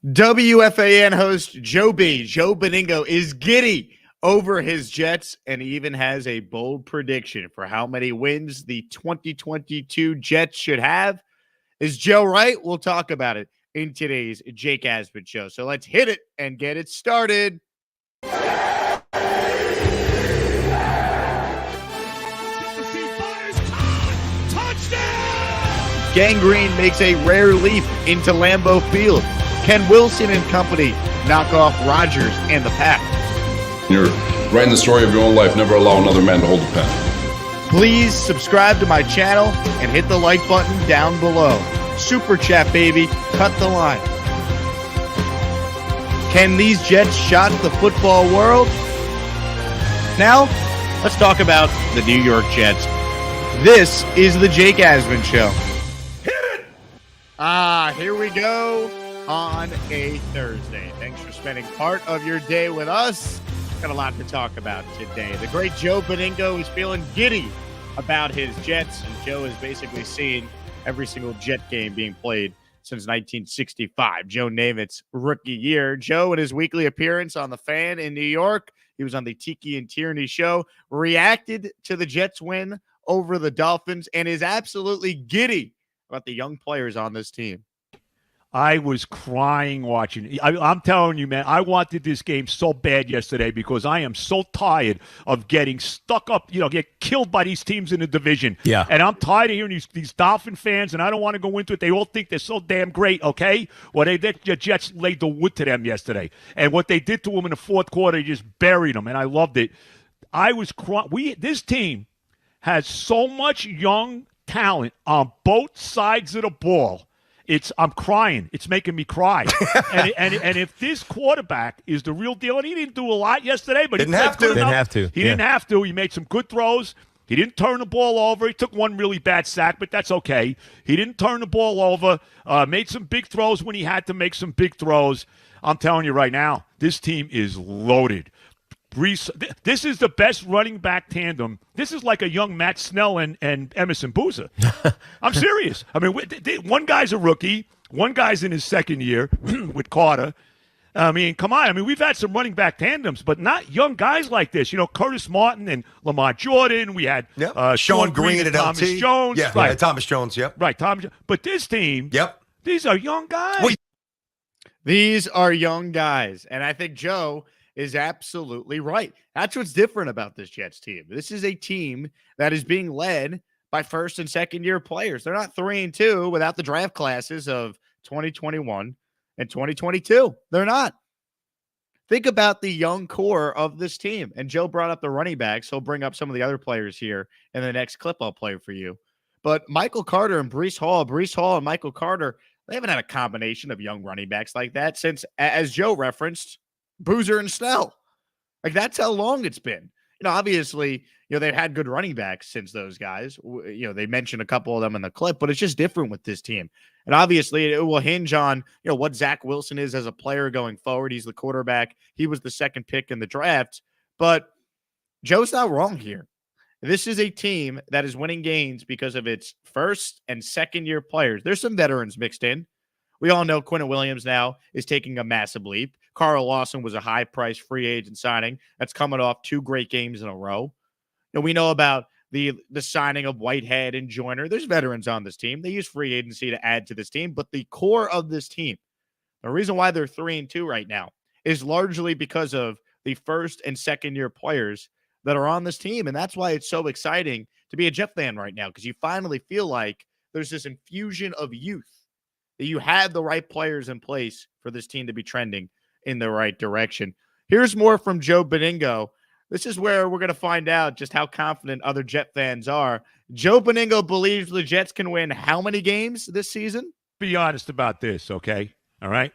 WFAN host Joe Benigno is giddy over his Jets and even has a bold prediction for how many wins the 2022 Jets should have. Is Joe right? We'll talk about it in today's Jake Asman show. So let's hit it and get it started. Gangrene makes a rare leap into Lambeau Field. Can Wilson and company knock off Rodgers and the Pack? You're writing the story of your own life. Never allow another man to hold the pen. Please subscribe to my channel and hit the like button down below. Super chat, baby. Cut the line. Can these Jets shock the football world? Now, let's talk about the New York Jets. This is the Jake Asman Show. Hit it! Here we go on a Thursday. Thanks for spending part of your day with us. Got a lot to talk about today. The great Joe Benigno is feeling giddy about his Jets, and Joe is basically seeing every single Jet game being played since 1965. Joe Namath's rookie year. Joe, in his weekly appearance on The Fan in New York, he was on the Tiki and Tierney show, reacted to the Jets win over the Dolphins, and is absolutely giddy about the young players on this team. I was crying watching. I'm telling you, man, I wanted this game so bad yesterday because I am so tired of getting stuck up, get killed by these teams in the division. Yeah. And I'm tired of hearing these Dolphin fans, and I don't want to go into it. They all think they're so damn great, okay? Well, the Jets laid the wood to them yesterday. And what they did to them in the fourth quarter, they just buried them, and I loved it. I was crying. This team has so much young talent on both sides of the ball. I'm crying. It's making me cry. and if this quarterback is the real deal, and he didn't do a lot yesterday, but Didn't have to. He didn't have to. He made some good throws. He didn't turn the ball over. He took one really bad sack, but that's okay. He didn't turn the ball over. Made some big throws when he had to make some big throws. I'm telling you right now, this team is loaded. This is the best running back tandem. This is like a young Matt Snell and Emerson Boozer. I'm serious. I mean, one guy's a rookie. One guy's in his second year with Carter. I mean, come on. I mean, we've had some running back tandems, but not young guys like this. Curtis Martin and Lamar Jordan. We had Sean Green and Thomas LT. Jones. Yeah, right. Thomas Jones, yep. Right, Thomas. But this team, these are young guys. Wait. These are young guys, and I think Joe is absolutely right. That's what's different about this Jets team. This is a team that is being led by first and second year players. They're not 3-2 without the draft classes of 2021 and 2022. They're not. Think about the young core of this team. And Joe brought up the running backs. He'll bring up some of the other players here in the next clip I'll play for you. But Michael Carter and Breece Hall and Michael Carter, they haven't had a combination of young running backs like that since, as Joe referenced, Boozer and Snell. Like, that's how long it's been. Obviously, they've had good running backs since those guys. They mentioned a couple of them in the clip, but it's just different with this team. And obviously, it will hinge on, what Zach Wilson is as a player going forward. He's the quarterback. He was the second pick in the draft. But Joe's not wrong here. This is a team that is winning games because of its first and second year players. There's some veterans mixed in. We all know Quentin Williams now is taking a massive leap. Carl Lawson was a high-priced free agent signing that's coming off 2 great games in a row. We know about the signing of Whitehead and Joyner. There's veterans on this team. They use free agency to add to this team, but the core of this team, the reason why they're 3-2 right now, is largely because of the first and second year players that are on this team, and that's why it's so exciting to be a Jet fan right now, because you finally feel like there's this infusion of youth, that you have the right players in place for this team to be trending in the right direction. Here's more from Joe Benigno. This is where we're going to find out just how confident other Jet fans are. Joe Benigno believes the Jets can win how many games this season? Be honest about this, okay? All right?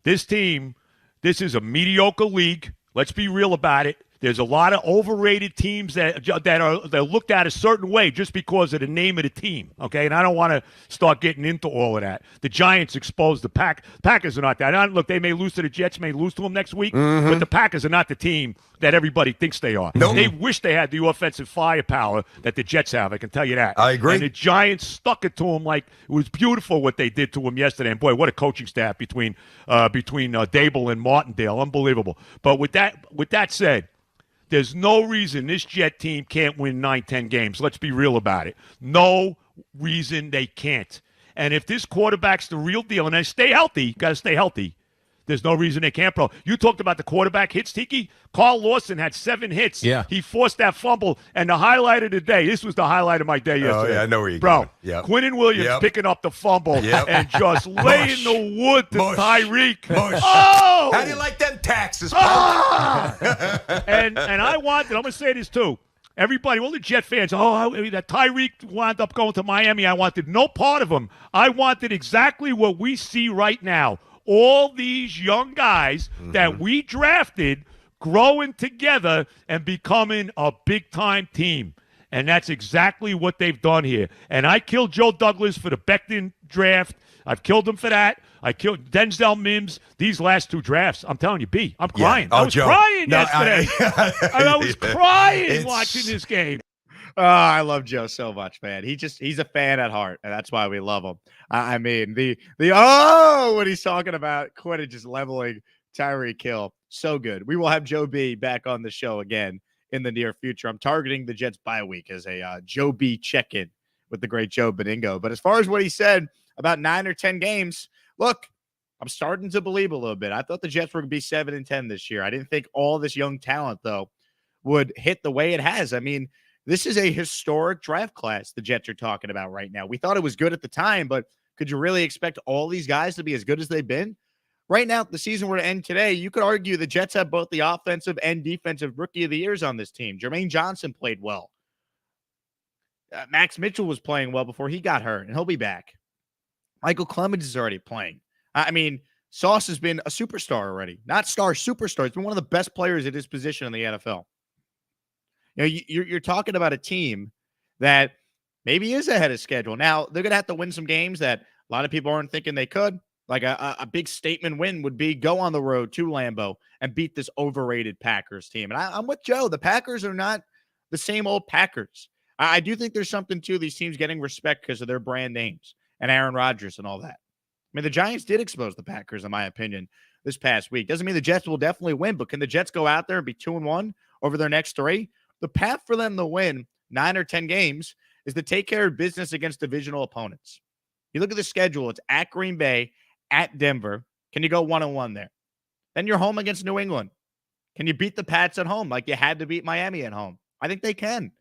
This team, this is a mediocre league. Let's be real about it. There's a lot of overrated teams that are looked at a certain way just because of the name of the team, okay? And I don't want to start getting into all of that. The Giants exposed the Packers are not that. Look, they may lose to the Jets, may lose to them next week, but the Packers are not the team that everybody thinks they are. Nope. They wish they had the offensive firepower that the Jets have, I can tell you that. I agree. And the Giants stuck it to them like it was beautiful what they did to them yesterday. And, boy, what a coaching staff between Dable and Martindale. Unbelievable. But with that said, there's no reason this Jet team can't win 9-10 games. Let's be real about it. No reason they can't. And if this quarterback's the real deal, and they stay healthy, got to stay healthy, there's no reason they can't, bro. You talked about the quarterback hits, Tiki. Carl Lawson had 7 hits. Yeah. He forced that fumble. And the highlight of the day, this was the highlight of my day yesterday. Oh, yeah, I know where you're bro, going. Yep. Quinnen Williams picking up the fumble and just laying the wood to Tyreek. Oh! How do you like them taxes, and I'm going to say this too. Everybody, all the Jet fans, that Tyreek wound up going to Miami. I wanted no part of him. I wanted exactly what we see right now. All these young guys that we drafted growing together and becoming a big-time team. And that's exactly what they've done here. And I killed Joe Douglas for the Becton draft. I've killed him for that. I killed Denzel Mims. These last 2 drafts, I'm telling you, B, I'm crying. Yeah. I was crying yesterday. I was crying watching this game. Oh, I love Joe so much, man. He's a fan at heart, and that's why we love him. I mean, what he's talking about, Quinnen just leveling Tyreek Hill. So good. We will have Joe B back on the show again in the near future. I'm targeting the Jets bye week as a Joe B check-in with the great Joe Benigno. But as far as what he said about 9 or 10 games, look, I'm starting to believe a little bit. I thought the Jets were going to be 7-10 this year. I didn't think all this young talent, though, would hit the way it has. I mean, this is a historic draft class the Jets are talking about right now. We thought it was good at the time, but could you really expect all these guys to be as good as they've been? Right now, if the season were to end today, you could argue the Jets have both the offensive and defensive rookie of the years on this team. Jermaine Johnson played well. Max Mitchell was playing well before he got hurt, and he'll be back. Michael Clemens is already playing. I mean, Sauce has been a superstar already. Not star, superstar. He's been one of the best players at his position in the NFL. You know, you're talking about a team that maybe is ahead of schedule. Now, they're going to have to win some games that a lot of people aren't thinking they could. Like a big statement win would be go on the road to Lambeau and beat this overrated Packers team. And I'm with Joe. The Packers are not the same old Packers. I do think there's something to these teams getting respect because of their brand names and Aaron Rodgers and all that. I mean, the Giants did expose the Packers, in my opinion, this past week. Doesn't mean the Jets will definitely win, but can the Jets go out there and be 2-1 over their next 3? The path for them to win 9 or 10 games is to take care of business against divisional opponents. You look at the schedule, it's at Green Bay, at Denver. Can you go 1-1 there? Then you're home against New England. Can you beat the Pats at home like you had to beat Miami at home? I think they can.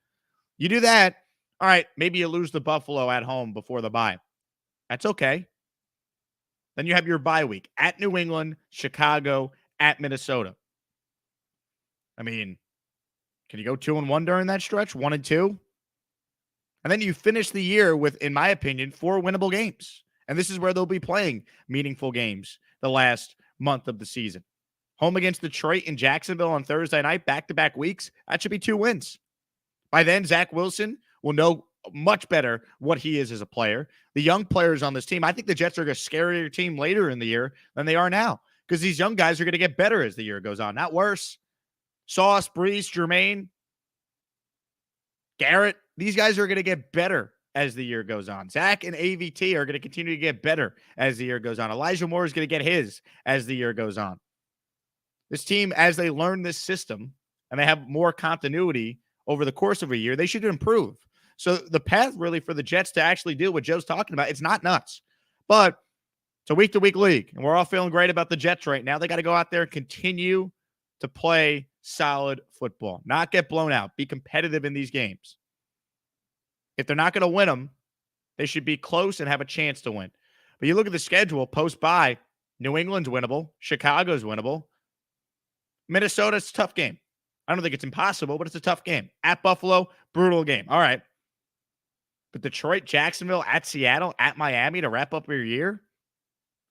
You do that, all right, maybe you lose to Buffalo at home before the bye. That's okay. Then you have your bye week at New England, Chicago, at Minnesota. I mean, can you go 2-1 during that stretch? 1-2? And then you finish the year with, in my opinion, 4 winnable games. And this is where they'll be playing meaningful games the last month of the season. Home against Detroit and Jacksonville on Thursday night, back-to-back weeks. That should be 2 wins. By then, Zach Wilson will know much better what he is as a player. The young players on this team, I think the Jets are a scarier team later in the year than they are now because these young guys are going to get better as the year goes on, not worse. Sauce, Brees, Jermaine, Garrett, these guys are going to get better as the year goes on. Zach and AVT are going to continue to get better as the year goes on. Elijah Moore is going to get his as the year goes on. This team, as they learn this system and they have more continuity over the course of a year, they should improve. So the path really for the Jets to actually do what Joe's talking about, it's not nuts. But it's a week-to-week league, and we're all feeling great about the Jets right now. They got to go out there and continue to play solid football, not get blown out, be competitive in these games. If they're not going to win them, they should be close and have a chance to win. But you look at the schedule, post-bye, New England's winnable, Chicago's winnable. Minnesota's a tough game. I don't think it's impossible, but it's a tough game. At Buffalo, brutal game. All right. But Detroit, Jacksonville, at Seattle, at Miami to wrap up your year,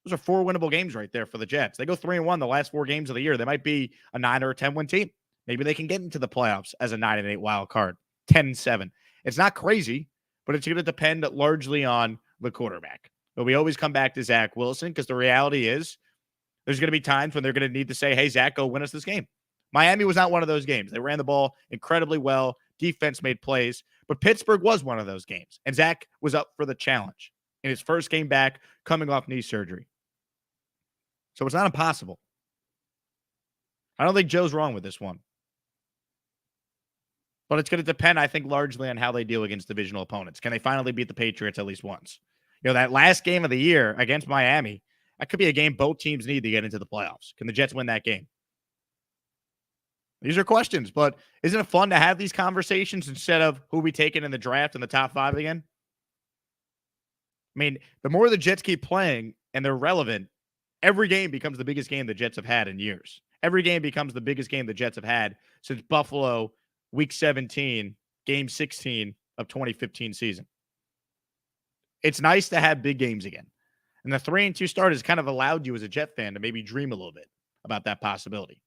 those are 4 winnable games right there for the Jets. They go 3-1 the last 4 games of the year. They might be a 9 or a 10 win team. Maybe they can get into the playoffs as a 9-8 wild card, 10-7. It's not crazy, but it's going to depend largely on the quarterback. But we always come back to Zach Wilson because the reality is there's going to be times when they're going to need to say, hey, Zach, go win us this game. Miami was not one of those games. They ran the ball incredibly well. Defense made plays. But Pittsburgh was one of those games. And Zach was up for the challenge in his first game back coming off knee surgery. So it's not impossible. I don't think Joe's wrong with this one. But it's going to depend, I think, largely on how they deal against divisional opponents. Can they finally beat the Patriots at least once? That last game of the year against Miami, that could be a game both teams need to get into the playoffs. Can the Jets win that game? These are questions, but isn't it fun to have these conversations instead of who we taking in the draft in the top 5 again? I mean, the more the Jets keep playing and they're relevant, every game becomes the biggest game the Jets have had in years. Every game becomes the biggest game the Jets have had since Buffalo Week 17, Game 16 of 2015 season. It's nice to have big games again. And the 3-2 start has kind of allowed you as a Jet fan to maybe dream a little bit about that possibility.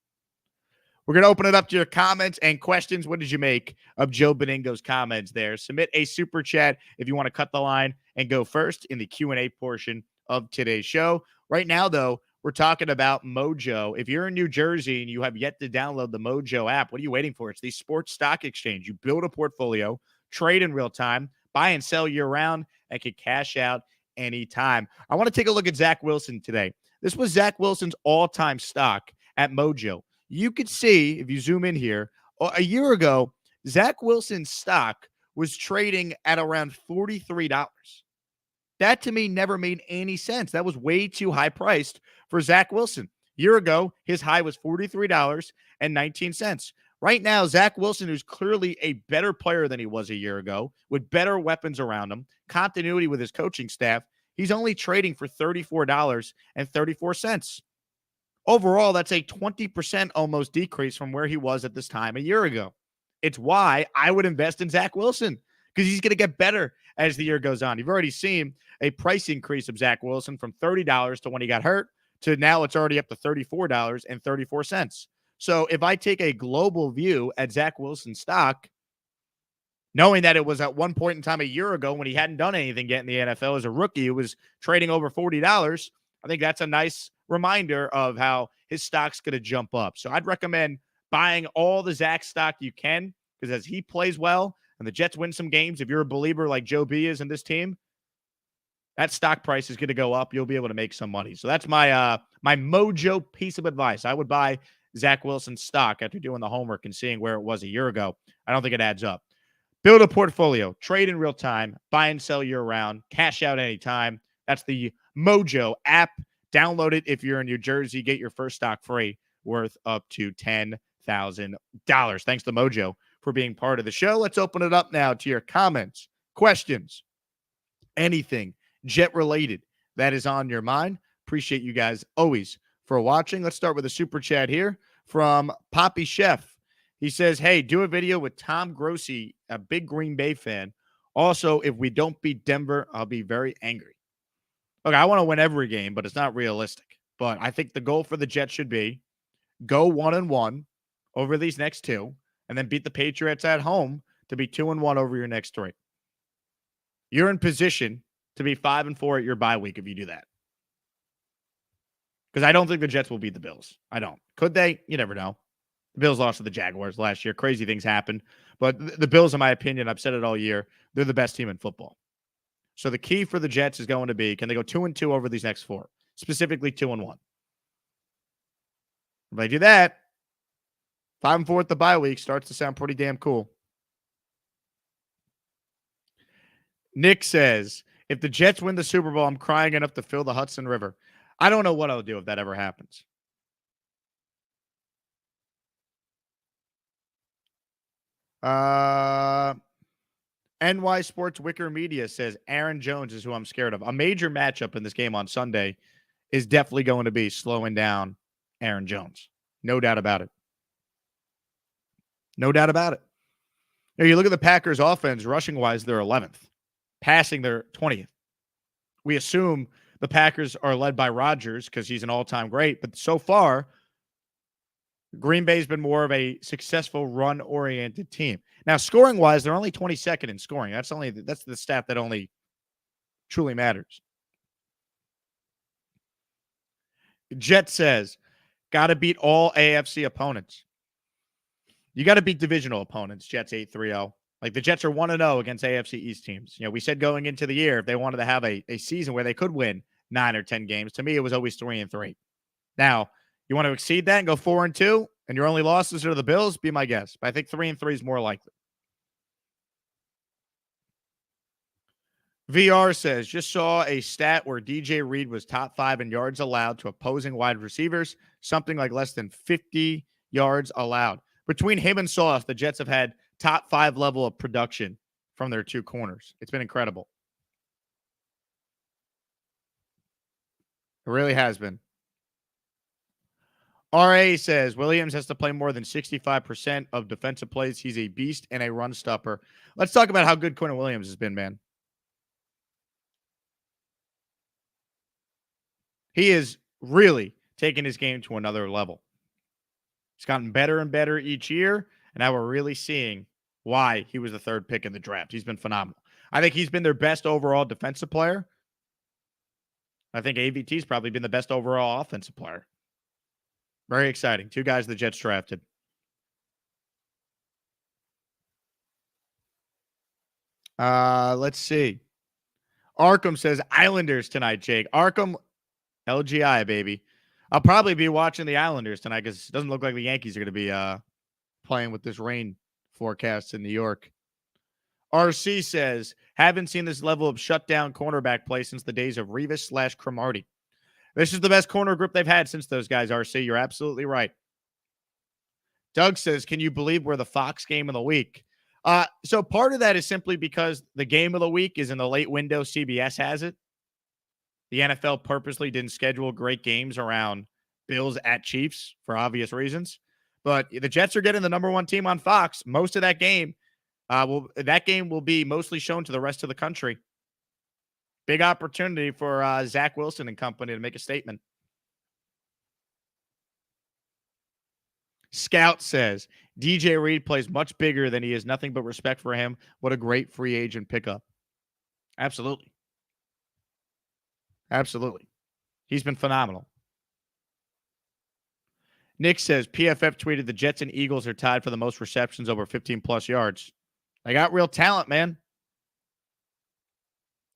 We're going to open it up to your comments and questions. What did you make of Joe Benigno's comments there? Submit a super chat if you want to cut the line and go first in the Q&A portion of today's show. Right now, though, we're talking about Mojo. If you're in New Jersey and you have yet to download the Mojo app, what are you waiting for? It's the sports stock exchange. You build a portfolio, trade in real time, buy and sell year-round, and can cash out anytime. I want to take a look at Zach Wilson today. This was Zach Wilson's all-time stock at Mojo. You could see, if you zoom in here, a year ago, Zach Wilson's stock was trading at around $43. That, to me, never made any sense. That was way too high priced for Zach Wilson. A year ago, his high was $43.19. Right now, Zach Wilson, who's clearly a better player than he was a year ago, with better weapons around him, continuity with his coaching staff, he's only trading for $34.34. Overall, that's a 20% almost decrease from where he was at this time a year ago. It's why I would invest in Zach Wilson, because he's going to get better as the year goes on. You've already seen a price increase of Zach Wilson from $30 to when he got hurt to now it's already up to $34.34. So if I take a global view at Zach Wilson's stock, knowing that it was at one point in time a year ago when he hadn't done anything yet in the NFL as a rookie, it was trading over $40. I think that's a nice reminder of how his stock's going to jump up. So I'd recommend buying all the Zach stock you can, because as he plays well and the Jets win some games, if you're a believer like Joe B is in this team, that stock price is going to go up. You'll be able to make some money. So that's my my Mojo piece of advice. I would buy Zach Wilson's stock after doing the homework and seeing where it was a year ago. I don't think it adds up. Build a portfolio, trade in real time, buy and sell year-round, cash out anytime. That's the Mojo app. Download it if you're in New Jersey. Get your first stock free, worth up to $10,000. Thanks to Mojo for being part of the show. Let's open it up now to your comments, questions, anything Jet-related that is on your mind. Appreciate you guys always for watching. Let's start with a super chat here from Poppy Chef. He says, hey, do a video with Tom Grossi, a big Green Bay fan. Also, if we don't beat Denver, I'll be very angry. Look, I want to win every game, but it's not realistic. But I think the goal for the Jets should be go 1-1 over these next 2, and then beat the Patriots at home to be 2-1 over your next 3. You're in position to be 5-4 at your bye week if you do that. Because I don't think the Jets will beat the Bills. I don't. Could they? You never know. The Bills lost to the Jaguars last year. Crazy things happen. But the Bills, in my opinion, I've said it all year, they're the best team in football. So the key for the Jets is going to be, can they go 2-2 over these next 4? Specifically 2-1. If they do that, 5-4 at the bye week starts to sound pretty damn cool. Nick says, if the Jets win the Super Bowl, I'm crying enough to fill the Hudson River. I don't know what I'll do if that ever happens. NY Sports Wicker Media says Aaron Jones is who I'm scared of. A major matchup in this game on Sunday is definitely going to be slowing down Aaron Jones. No doubt about it. No doubt about it. Now, you look at the Packers offense, rushing-wise, they're 11th. Passing, they're 20th. We assume the Packers are led by Rodgers because he's an all-time great, but so far, Green Bay's been more of a successful run-oriented team. Now, scoring-wise, they're only 22nd in scoring. That's the stat that only truly matters. Jet says, got to beat all AFC opponents. You got to beat divisional opponents, Jets 8-3-0. Like, the Jets are 1-0 against AFC East teams. We said going into the year, if they wanted to have a season where they could win 9 or 10 games, to me, it was always 3-3. Now, you want to exceed that and go 4-2, and your only losses are the Bills? Be my guess. But I think 3-3 is more likely. VR says, just saw a stat where DJ Reed was top 5 in yards allowed to opposing wide receivers, something like less than 50 yards allowed. Between him and Sauce, the Jets have had top 5 level of production from their two corners. It's been incredible. It really has been. RA says, Williams has to play more than 65% of defensive plays. He's a beast and a run stopper. Let's talk about how good Quentin Williams has been, man. He is really taking his game to another level. He's gotten better and better each year, and now we're really seeing why he was the 3rd pick in the draft. He's been phenomenal. I think he's been their best overall defensive player. I think AVT's probably been the best overall offensive player. Very exciting. 2 guys the Jets drafted. Let's see. Arkham says Islanders tonight, Jake. Arkham, LGI, baby. I'll probably be watching the Islanders tonight because it doesn't look like the Yankees are going to be playing with this rain forecast in New York. RC says, haven't seen this level of shutdown cornerback play since the days of Revis/Cromartie. This is the best corner group they've had since those guys, RC. You're absolutely right. Doug says, can you believe we're the Fox game of the week? So part of that is simply because the game of the week is in the late window. CBS has it. The NFL purposely didn't schedule great games around Bills at Chiefs for obvious reasons. But the Jets are getting the number 1 team on Fox. Most of that game, will be mostly shown to the rest of the country. Big opportunity for Zach Wilson and company to make a statement. Scout says, DJ Reed plays much bigger than he is. Nothing but respect for him. What a great free agent pickup. Absolutely. Absolutely. He's been phenomenal. Nick says, PFF tweeted the Jets and Eagles are tied for the most receptions over 15-plus yards. They got real talent, man.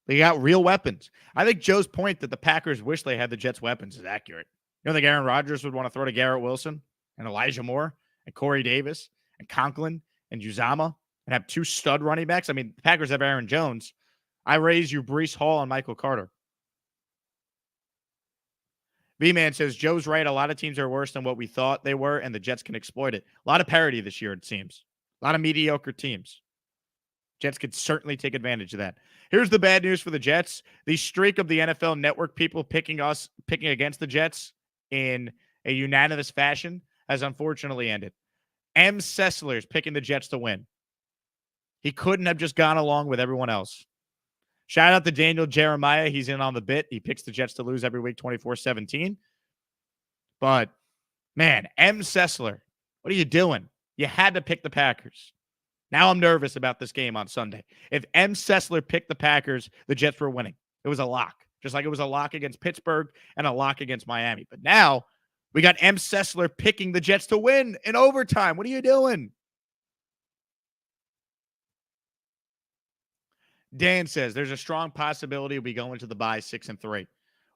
They got real weapons. I think Joe's point that the Packers wish they had the Jets' weapons is accurate. You don't think Aaron Rodgers would want to throw to Garrett Wilson and Elijah Moore and Corey Davis and Conklin and Uzama and have 2 stud running backs? I mean, the Packers have Aaron Jones. I raise you Breece Hall and Michael Carter. V-Man says, Joe's right. A lot of teams are worse than what we thought they were, and the Jets can exploit it. A lot of parity this year, it seems. A lot of mediocre teams. Jets could certainly take advantage of that. Here's the bad news for the Jets. The streak of the NFL Network people picking against the Jets in a unanimous fashion has unfortunately ended. M. Sessler's picking the Jets to win. He couldn't have just gone along with everyone else. Shout out to Daniel Jeremiah. He's in on the bit. He picks the Jets to lose every week 24-17. But, man, M. Sessler, what are you doing? You had to pick the Packers. Now I'm nervous about this game on Sunday. If M. Sessler picked the Packers, the Jets were winning. It was a lock, just like it was a lock against Pittsburgh and a lock against Miami. But now we got M. Sessler picking the Jets to win in overtime. What are you doing? Dan says there's a strong possibility we go into the bye 6-3.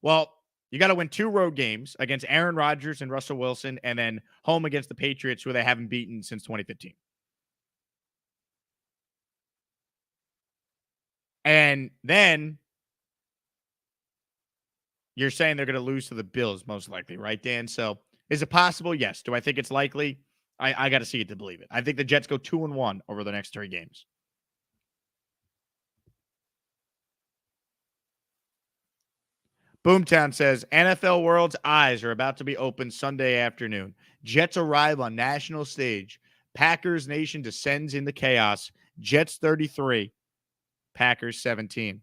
Well, you got to win 2 road games against Aaron Rodgers and Russell Wilson, and then home against the Patriots, who they haven't beaten since 2015. And then you're saying they're going to lose to the Bills, most likely, right, Dan? So is it possible? Yes. Do I think it's likely? I got to see it to believe it. I think the Jets go 2-1 over the next 3 games. Boomtown says, NFL World's eyes are about to be opened Sunday afternoon. Jets arrive on national stage. Packers Nation descends into chaos. Jets 33, Packers 17.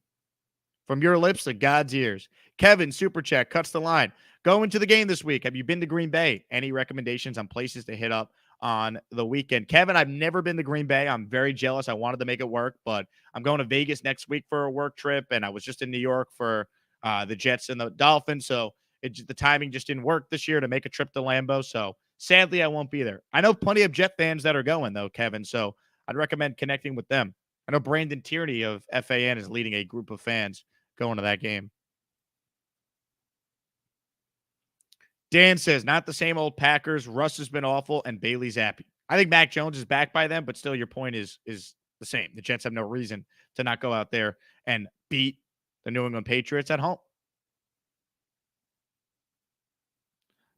From your lips to God's ears. Kevin, Super Chat, cuts the line. Going to the game this week. Have you been to Green Bay? Any recommendations on places to hit up on the weekend? Kevin, I've never been to Green Bay. I'm very jealous. I wanted to make it work, but I'm going to Vegas next week for a work trip, and I was just in New York for the Jets and the Dolphins, so the timing just didn't work this year to make a trip to Lambeau, so sadly I won't be there. I know plenty of Jet fans that are going, though, Kevin, so I'd recommend connecting with them. I know Brandon Tierney of FAN is leading a group of fans going to that game. Dan says, not the same old Packers. Russ has been awful, and Bailey's happy. I think Mac Jones is back by then, but still your point is the same. The Jets have no reason to not go out there and beat the New England Patriots at home.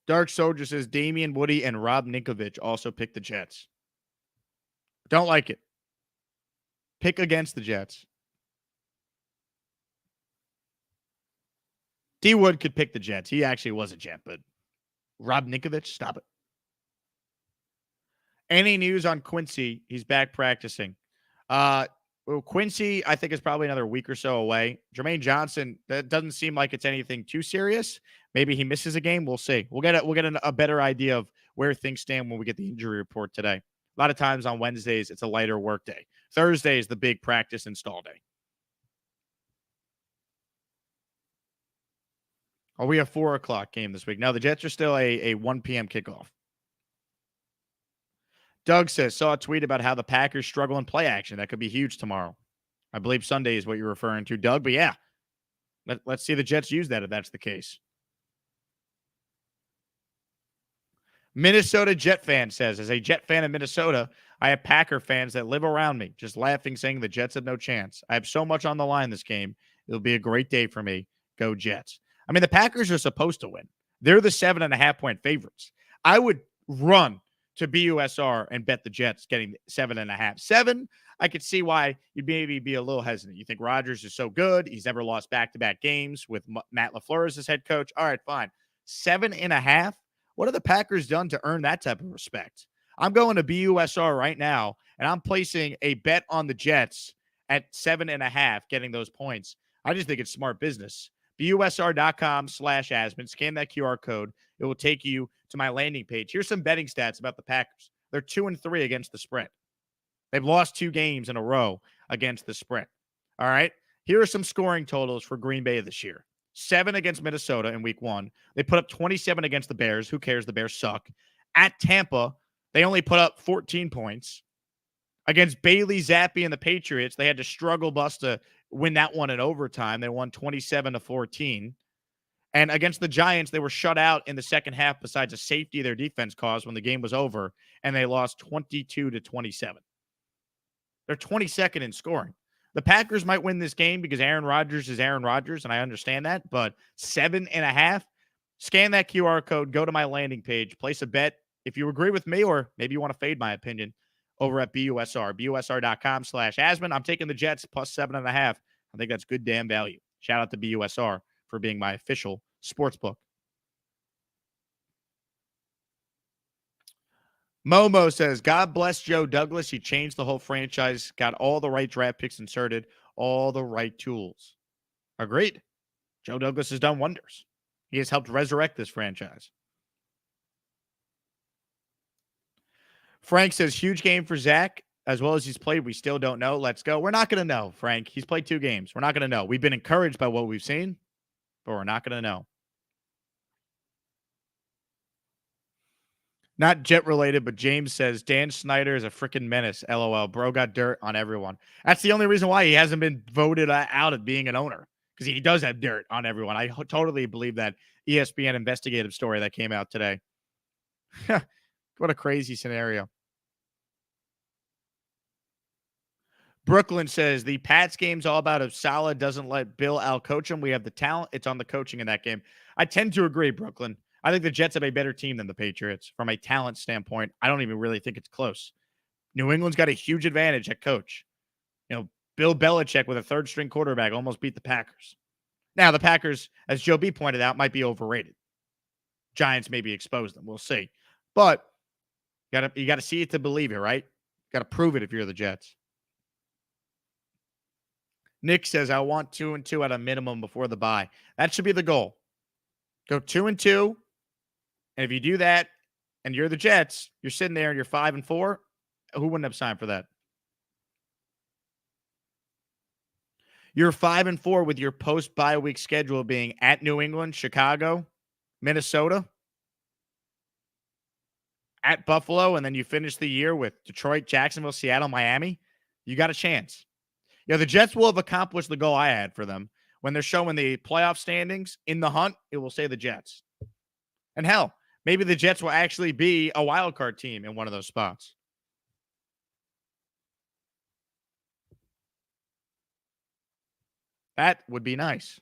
Dark Soldier says, Damian Woody and Rob Ninkovich also picked the Jets. Don't like it. Pick against the Jets. D. Wood could pick the Jets. He actually was a Jet, but Rob Ninkovich, stop it. Any news on Quincy? He's back practicing. Quincy, I think, is probably another week or so away. Jermaine Johnson, that doesn't seem like it's anything too serious. Maybe he misses a game. We'll see. We'll get a better idea of where things stand when we get the injury report today. A lot of times on Wednesdays, it's a lighter work day. Thursday is the big practice install day. Oh, we have 4 o'clock game this week. Now, the Jets are still a 1 p.m. kickoff. Doug says, saw a tweet about how the Packers struggle in play action. That could be huge tomorrow. I believe Sunday is what you're referring to, Doug. But yeah, let's see the Jets use that if that's the case. Minnesota Jet fan says, as a Jet fan in Minnesota, I have Packer fans that live around me, just laughing, saying the Jets have no chance. I have so much on the line this game. It'll be a great day for me. Go Jets. I mean, the Packers are supposed to win. They're the 7.5-point favorites. I would run to BUSR and bet the Jets getting 7.5. 7, I could see why you'd maybe be a little hesitant. You think Rodgers is so good. He's never lost back-to-back games with Matt LaFleur as his head coach. All right, fine. 7.5. What have the Packers done to earn that type of respect? I'm going to BUSR right now, and I'm placing a bet on the Jets at 7.5, getting those points. I just think it's smart business. BUSR.com/Asman. Scan that QR code. It will take you to my landing page. Here's some betting stats about the Packers. They're 2-3 against the spread. They've lost 2 games in a row against the spread. All right. Here are some scoring totals for Green Bay this year. 7 against Minnesota in week 1. They put up 27 against the Bears. Who cares? The Bears suck. At Tampa, they only put up 14 points. Against Bailey Zappi and the Patriots, they had to struggle bust to win that one in overtime. They won 27-14. And against the Giants, they were shut out in the second half besides a safety their defense caused when the game was over, and they lost 22-27. They're 22nd in scoring. The Packers might win this game because Aaron Rodgers is Aaron Rodgers, and I understand that, but 7.5, scan that QR code, go to my landing page, place a bet. If you agree with me, or maybe you want to fade my opinion, over at BUSR, BUSR.com/Asman. I'm taking the Jets plus 7.5. I think that's good damn value. Shout out to BUSR for being my official sportsbook. Momo says, God bless Joe Douglas. He changed the whole franchise, got all the right draft picks inserted, all the right tools. Agreed. Joe Douglas has done wonders. He has helped resurrect this franchise. Frank says, huge game for Zach. As well as he's played, we still don't know. Let's go. We're not going to know, Frank. He's played 2 games. We're not going to know. We've been encouraged by what we've seen, but we're not going to know. Not Jet related, but James says, Dan Snyder is a freaking menace. LOL. Bro got dirt on everyone. That's the only reason why he hasn't been voted out of being an owner, because he does have dirt on everyone. I totally believe that ESPN investigative story that came out today. What a crazy scenario. Brooklyn says, the Pats game's all about if Saleh doesn't let Bill out-coach him. We have the talent. It's on the coaching in that game. I tend to agree, Brooklyn. I think the Jets have a better team than the Patriots from a talent standpoint. I don't even really think it's close. New England's got a huge advantage at coach. You know, Bill Belichick with a third-string quarterback almost beat the Packers. Now, the Packers, as Joe B pointed out, might be overrated. Giants maybe expose them. We'll see. But you got to see it to believe it, right? Got to prove it if you're the Jets. Nick says, I want 2-2 at a minimum before the bye. That should be the goal. Go 2-2. And if you do that and you're the Jets, you're sitting there and you're 5-4. Who wouldn't have signed for that? You're 5-4 with your post-bye week schedule being at New England, Chicago, Minnesota, at Buffalo, and then you finish the year with Detroit, Jacksonville, Seattle, Miami. You got a chance. The Jets will have accomplished the goal I had for them. When they're showing the playoff standings in the hunt, it will say the Jets. And hell, maybe the Jets will actually be a wild card team in one of those spots. That would be nice.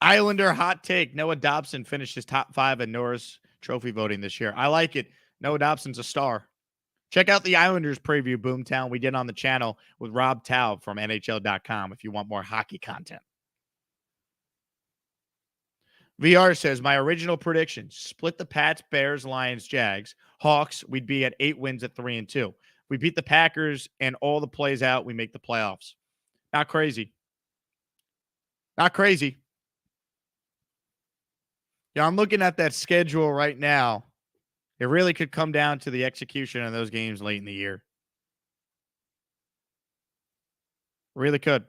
Islander hot take. Noah Dobson finishes top 5 in Norris Trophy voting this year. I like it. Noah Dobson's a star. Check out the Islanders preview, Boomtown, we did on the channel with Rob Taub from NHL.com if you want more hockey content. VR says, my original prediction, split the Pats, Bears, Lions, Jags, Hawks, we'd be at 8 wins at 3-2. We beat the Packers and all the plays out, we make the playoffs. Not crazy. Not crazy. I'm looking at that schedule right now. It really could come down to the execution of those games late in the year. Really could.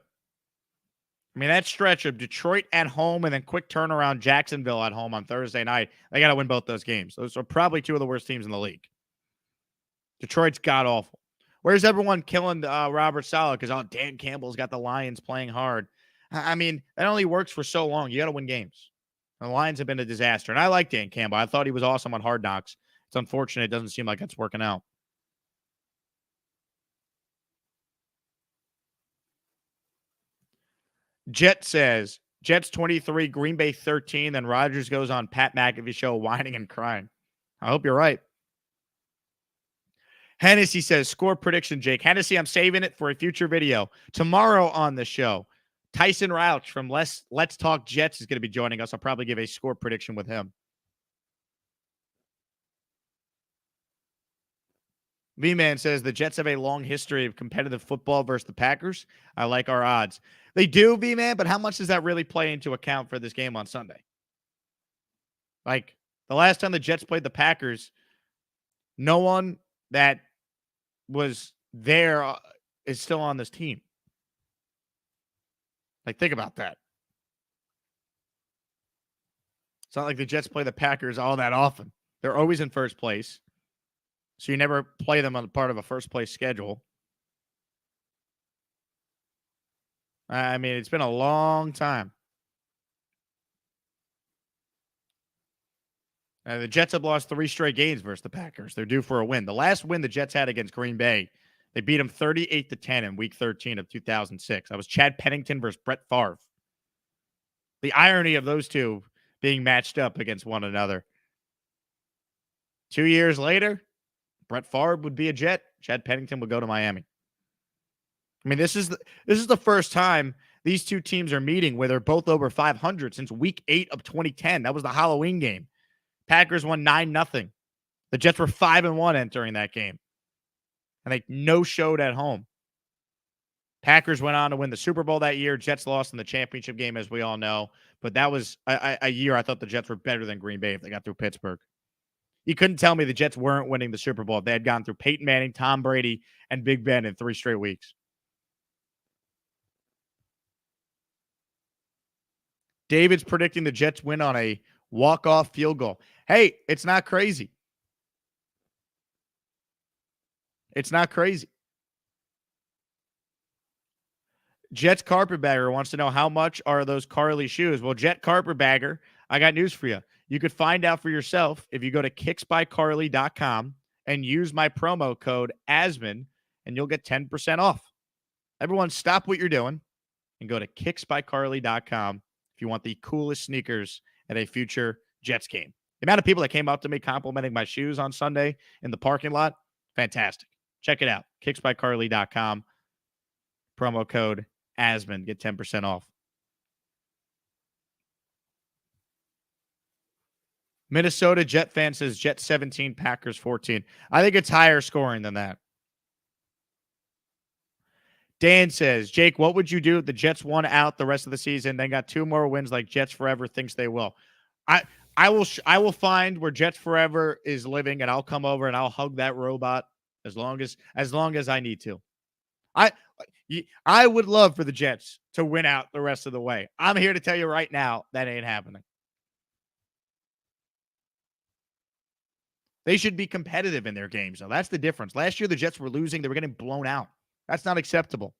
I mean, that stretch of Detroit at home and then quick turnaround Jacksonville at home on Thursday night, they got to win both those games. Those are probably 2 of the worst teams in the league. Detroit's god-awful. Where's everyone killing Robert Saleh? Because, Dan Campbell's got the Lions playing hard. I mean, that only works for so long. You got to win games. The Lions have been a disaster. And I like Dan Campbell. I thought he was awesome on Hard Knocks. It's unfortunate. It doesn't seem like it's working out. Jet says, Jets 23, Green Bay 13. Then Rodgers goes on Pat McAfee show whining and crying. I hope you're right. Hennessy says, score prediction, Jake. Hennessy, I'm saving it for a future video. Tomorrow on the show, Tyson Rouch from Let's Talk Jets is going to be joining us. I'll probably give a score prediction with him. V-Man says the Jets have a long history of competitive football versus the Packers. I like our odds. They do, V-Man, but how much does that really play into account for this game on Sunday? Like, the last time the Jets played the Packers, no one that was there is still on this team. Like, think about that. It's not like the Jets play the Packers all that often. They're always in first place. So you never play them on part of a first-place schedule. I mean, it's been a long time. The Jets have lost 3 straight games versus the Packers. They're due for a win. The last win the Jets had against Green Bay, they beat them 38-10 in Week 13 of 2006. That was Chad Pennington versus Brett Favre. The irony of those two being matched up against one another. 2 years later, Brett Favre would be a Jet. Chad Pennington would go to Miami. I mean, this is the first time these two teams are meeting where they're both over 500 since Week 8 of 2010. That was the Halloween game. Packers won 9-0. The Jets were 5-1 entering that game. And they no-showed at home. Packers went on to win the Super Bowl that year. Jets lost in the championship game, as we all know. But that was a year I thought the Jets were better than Green Bay if they got through Pittsburgh. You couldn't tell me the Jets weren't winning the Super Bowl if they had gone through Peyton Manning, Tom Brady, and Big Ben in 3 straight weeks. David's predicting the Jets win on a walk-off field goal. Hey, it's not crazy. It's not crazy. Jets Carpetbagger wants to know how much are those Carly shoes. Well, Jet Carpetbagger, I got news for you. You could find out for yourself if you go to kicksbycarly.com and use my promo code Asman, and you'll get 10% off. Everyone, stop what you're doing and go to kicksbycarly.com if you want the coolest sneakers at a future Jets game. The amount of people that came up to me complimenting my shoes on Sunday in the parking lot, fantastic. Check it out. Kicksbycarly.com. Promo code Asman. Get 10% off. Minnesota Jet fan says Jets 17, Packers 14. I think it's higher scoring than that. Dan says, Jake, what would you do if the Jets won out the rest of the season, then got 2 more wins like Jets Forever thinks they will? I will find where Jets Forever is living, and I'll come over and I'll hug that robot as long as I need to. I would love for the Jets to win out the rest of the way. I'm here to tell you right now that ain't happening. They should be competitive in their games, though. That's the difference. Last year, the Jets were losing. They were getting blown out. That's not acceptable.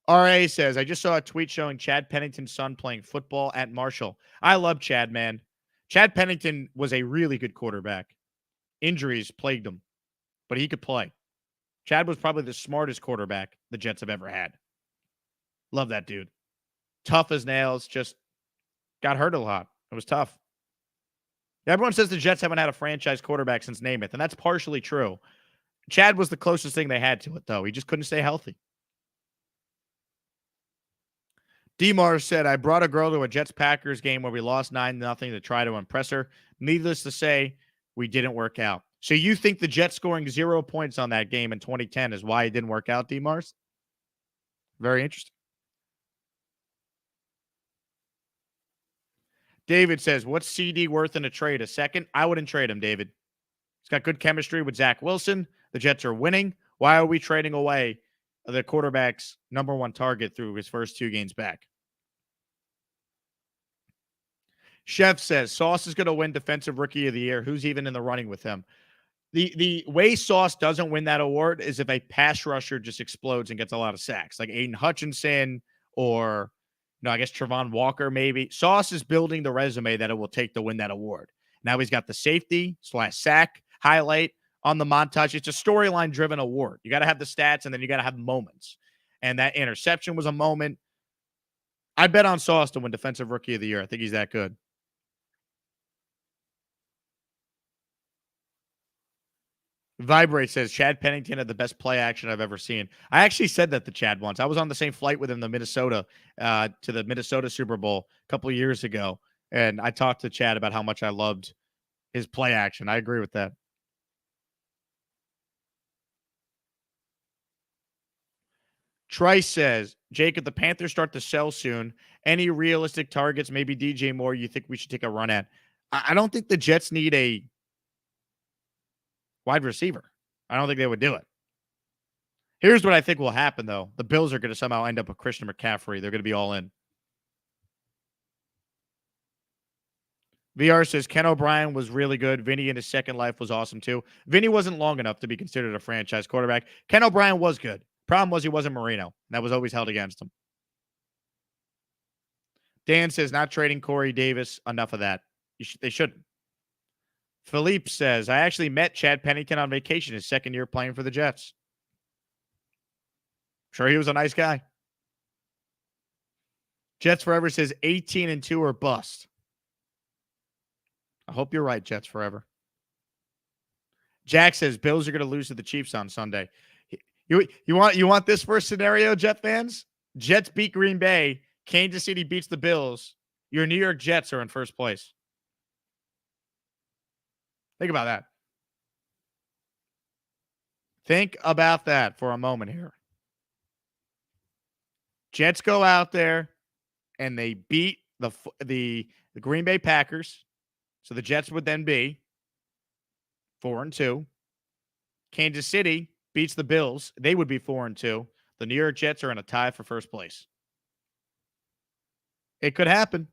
RA says, I just saw a tweet showing Chad Pennington's son playing football at Marshall. I love Chad, man. Chad Pennington was a really good quarterback. Injuries plagued him, but he could play. Chad was probably the smartest quarterback the Jets have ever had. Love that dude. Tough as nails, just got hurt a lot. It was tough. Everyone says the Jets haven't had a franchise quarterback since Namath, and that's partially true. Chad was the closest thing they had to it, though. He just couldn't stay healthy. DeMar said, I brought a girl to a Jets-Packers game where we lost 9-0 to try to impress her. Needless to say, we didn't work out. So you think the Jets scoring 0 points on that game in 2010 is why it didn't work out, DeMars? Very interesting. David says, what's CD worth in a trade? A second? I wouldn't trade him, David. He's got good chemistry with Zach Wilson. The Jets are winning. Why are we trading away the quarterback's number 1 target through his first 2 games back? Chef says, Sauce is going to win Defensive Rookie of the Year. Who's even in the running with him? The way Sauce doesn't win that award is if a pass rusher just explodes and gets a lot of sacks, like Aiden Hutchinson or, I guess Trevon Walker maybe. Sauce is building the resume that it will take to win that award. Now he's got the safety/sack highlight on the montage. It's a storyline-driven award. You got to have the stats, and then you got to have moments. And that interception was a moment. I bet on Sauce to win Defensive Rookie of the Year. I think he's that good. Vibrate says, Chad Pennington had the best play action I've ever seen. I actually said that to Chad once. I was on the same flight with him to Minnesota, to the Minnesota Super Bowl a couple of years ago. And I talked to Chad about how much I loved his play action. I agree with that. Trice says, Jake, if the Panthers start to sell soon, any realistic targets, maybe DJ Moore, you think we should take a run at? I don't think the Jets need a wide receiver. I don't think they would do it. Here's what I think will happen, though. The Bills are going to somehow end up with Christian McCaffrey. They're going to be all in. VR says, Ken O'Brien was really good. Vinny in his second life was awesome, too. Vinny wasn't long enough to be considered a franchise quarterback. Ken O'Brien was good. Problem was he wasn't Marino. That was always held against him. Dan says, not trading Corey Davis. Enough of that. They shouldn't. Philippe says, I actually met Chad Pennington on vacation his second year playing for the Jets. Sure, he was a nice guy. Jets Forever says 18-2 or bust. I hope you're right, Jets Forever. Jack says Bills are going to lose to the Chiefs on Sunday. You want this first scenario, Jet fans? Jets beat Green Bay. Kansas City beats the Bills. Your New York Jets are in first place. Think about that. Think about that for a moment here. Jets go out there and they beat the Green Bay Packers. So the Jets would then be 4-2. Kansas City beats the Bills. They would be 4-2. The New York Jets are in a tie for first place. It could happen.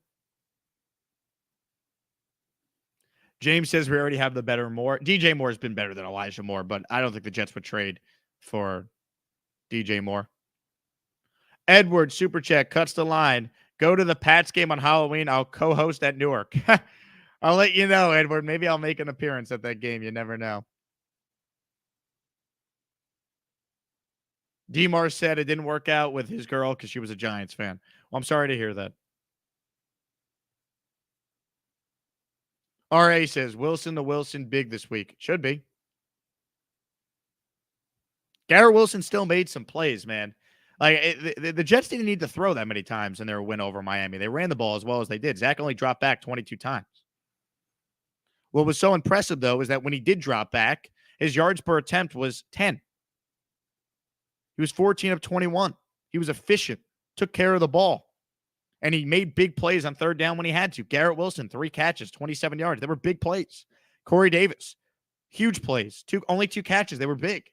James says we already have the better Moore. DJ Moore has been better than Elijah Moore, but I don't think the Jets would trade for DJ Moore. Edward, Super Chat, cuts the line. Go to the Pats game on Halloween. I'll co-host at Newark. I'll let you know, Edward. Maybe I'll make an appearance at that game. You never know. DeMar said it didn't work out with his girl because she was a Giants fan. Well, I'm sorry to hear that. RA says, Wilson to Wilson big this week. Should be. Garrett Wilson still made some plays, man. Like the Jets didn't need to throw that many times in their win over Miami. They ran the ball as well as they did. Zach only dropped back 22 times. What was so impressive, though, is that when he did drop back, his yards per attempt was 10. He was 14 of 21. He was efficient, took care of the ball, and he made big plays on third down when he had to. Garrett Wilson, 3 catches, 27 yards. They were big plays. Corey Davis, huge plays. Only 2 catches. They were big.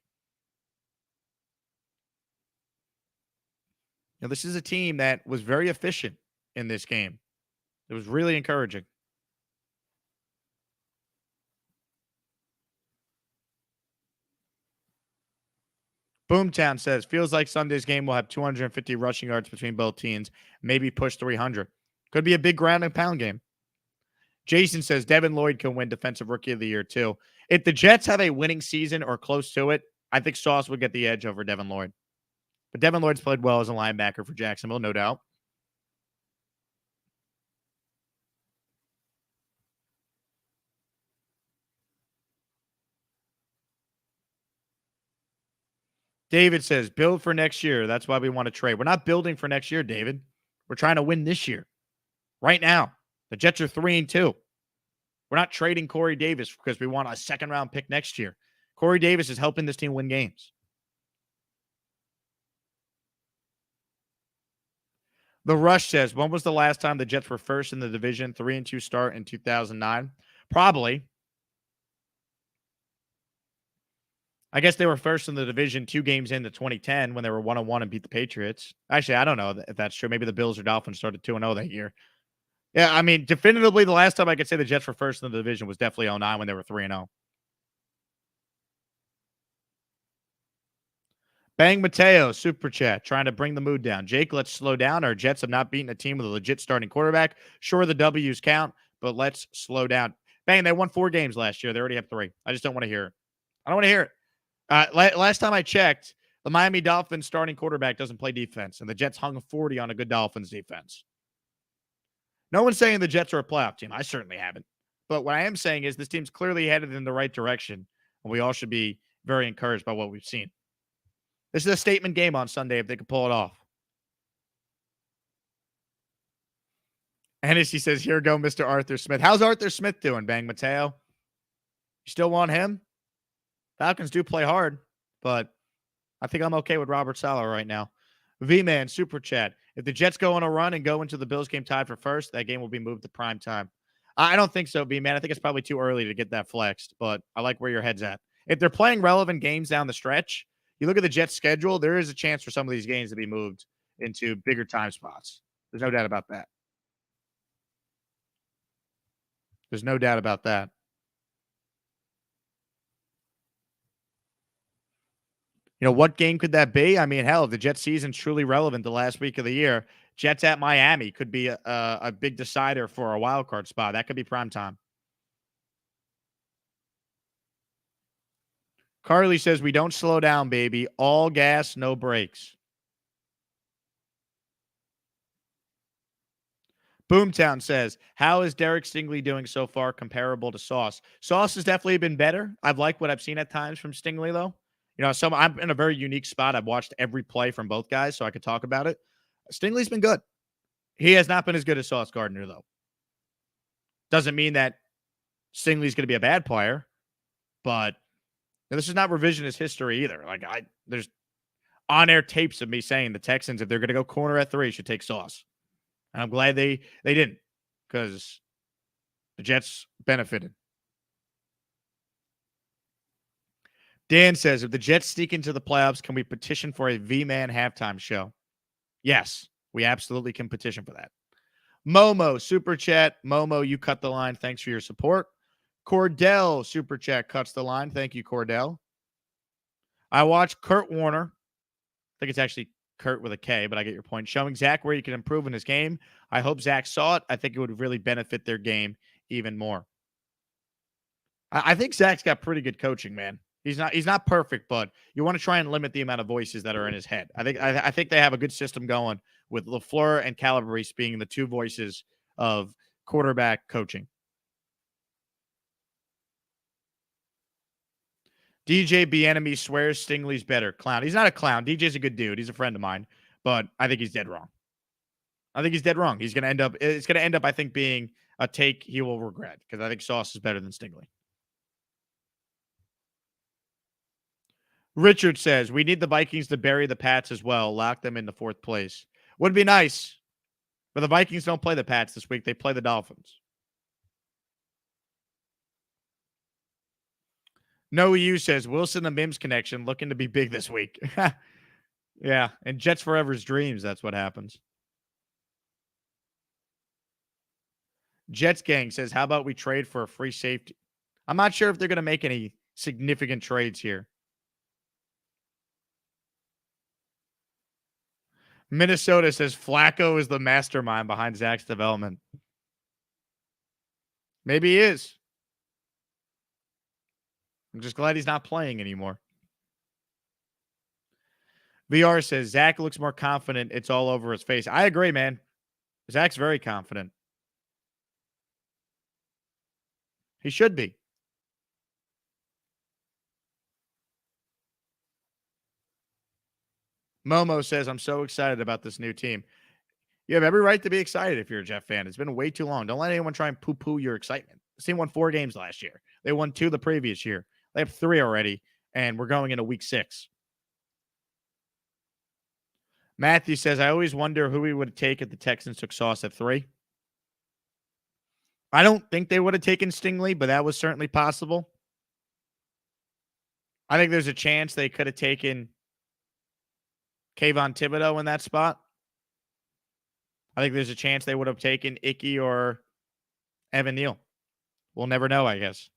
Now, this is a team that was very efficient in this game. It was really encouraging. Boomtown says, feels like Sunday's game will have 250 rushing yards between both teams, maybe push 300. Could be a big ground and pound game. Jason says, Devin Lloyd can win Defensive Rookie of the Year, too. If the Jets have a winning season or close to it, I think Sauce would get the edge over Devin Lloyd. But Devin Lloyd's played well as a linebacker for Jacksonville, no doubt. David says, build for next year. That's why we want to trade. We're not building for next year, David. We're trying to win this year. Right now. The Jets are 3-2. We're not trading Corey Davis because we want a second-round pick next year. Corey Davis is helping this team win games. The Rush says, when was the last time the Jets were first in the division? 3-2 start in 2009? Probably. I guess they were first in the division 2 games into 2010 when they were 1-1 and beat the Patriots. Actually, I don't know if that's true. Maybe the Bills or Dolphins started 2-0 that year. Yeah, I mean, definitively the last time I could say the Jets were first in the division was definitely 2009 when they were 3-0. Bang Mateo, Super Chat, trying to bring the mood down. Jake, let's slow down. Our Jets have not beaten a team with a legit starting quarterback. Sure, the W's count, but let's slow down. Bang, they won 4 games last year. They already have 3. I just don't want to hear it. I don't want to hear it. Last time I checked, the Miami Dolphins starting quarterback doesn't play defense, and the Jets hung a 40 on a good Dolphins defense. No one's saying the Jets are a playoff team. I certainly haven't. But what I am saying is this team's clearly headed in the right direction, and we all should be very encouraged by what we've seen. This is a statement game on Sunday if they can pull it off. Hennessy says, here go Mr. Arthur Smith. How's Arthur Smith doing, Bang Mateo? You still want him? Falcons do play hard, but I think I'm okay with Robert Saleh right now. V-Man, Super Chat. If the Jets go on a run and go into the Bills game tied for first, that game will be moved to prime time. I don't think so, V-Man. I think it's probably too early to get that flexed, but I like where your head's at. If they're playing relevant games down the stretch, you look at the Jets' schedule, there is a chance for some of these games to be moved into bigger time spots. There's no doubt about that. There's no doubt about that. You know, what game could that be? I mean, hell, if the Jets season's truly relevant the last week of the year, Jets at Miami could be a big decider for a wild card spot. That could be prime time. Carly says, we don't slow down, baby. All gas, no brakes. Boomtown says, how is Derek Stingley doing so far comparable to Sauce? Sauce has definitely been better. I've liked what I've seen at times from Stingley, though. You know, I'm in a very unique spot. I've watched every play from both guys, so I could talk about it. Stingley's been good. He has not been as good as Sauce Gardner, though. Doesn't mean that Stingley's going to be a bad player, but this is not revisionist history either. Like, there's on-air tapes of me saying the Texans, if they're going to go corner at 3, should take Sauce. And I'm glad they didn't, because the Jets benefited. Dan says, if the Jets sneak into the playoffs, can we petition for a V-Man halftime show? Yes, we absolutely can petition for that. Momo, Super Chat. Momo, you cut the line. Thanks for your support. Cordell, Super Chat, cuts the line. Thank you, Cordell. I watched Kurt Warner. I think it's actually Kurt with a K, but I get your point. Showing Zach where he can improve in his game. I hope Zach saw it. I think it would really benefit their game even more. I think Zach's got pretty good coaching, man. He's not perfect, but you want to try and limit the amount of voices that are in his head. I think they have a good system going with LaFleur and Calabrese being the 2 voices of quarterback coaching. DJ Bieniemy swears Stingley's better. Clown. He's not a clown. DJ's a good dude. He's a friend of mine, but I think he's dead wrong. It's going to end up, I think, being a take he will regret, because I think Sauce is better than Stingley. Richard says, we need the Vikings to bury the Pats as well. Lock them into fourth place. Would be nice. But the Vikings don't play the Pats this week. They play the Dolphins. No You says, Wilson and Mims connection looking to be big this week. Yeah, and Jets Forever's dreams. That's what happens. Jets Gang says, how about we trade for a free safety? I'm not sure if they're going to make any significant trades here. Minnesota says Flacco is the mastermind behind Zach's development. Maybe he is. I'm just glad he's not playing anymore. VR says Zach looks more confident. It's all over his face. I agree, man. Zach's very confident. He should be. Momo says, I'm so excited about this new team. You have every right to be excited if you're a Jet fan. It's been way too long. Don't let anyone try and poo-poo your excitement. This team won 4 games last year. They won 2 the previous year. They have 3 already, and we're going into week 6. Matthew says, I always wonder who we would take if the Texans took Sauce at 3. I don't think they would have taken Stingley, but that was certainly possible. I think there's a chance they could have taken Kayvon Thibodeau in that spot. I think there's a chance they would have taken Icky or Evan Neal. We'll never know, I guess.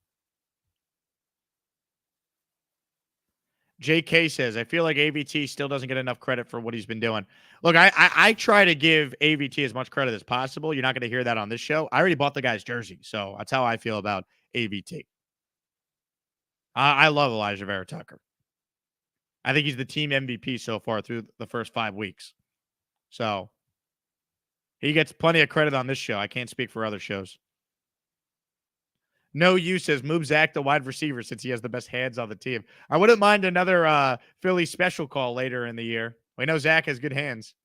JK says, I feel like AVT still doesn't get enough credit for what he's been doing. Look, I try to give AVT as much credit as possible. You're not going to hear that on this show. I already bought the guy's jersey, so that's how I feel about AVT. I love Elijah Vera Tucker. I think he's the team MVP so far through the first 5 weeks. So he gets plenty of credit on this show. I can't speak for other shows. No You says, move Zach to wide receiver since he has the best hands on the team. I wouldn't mind another Philly special call later in the year. We know Zach has good hands.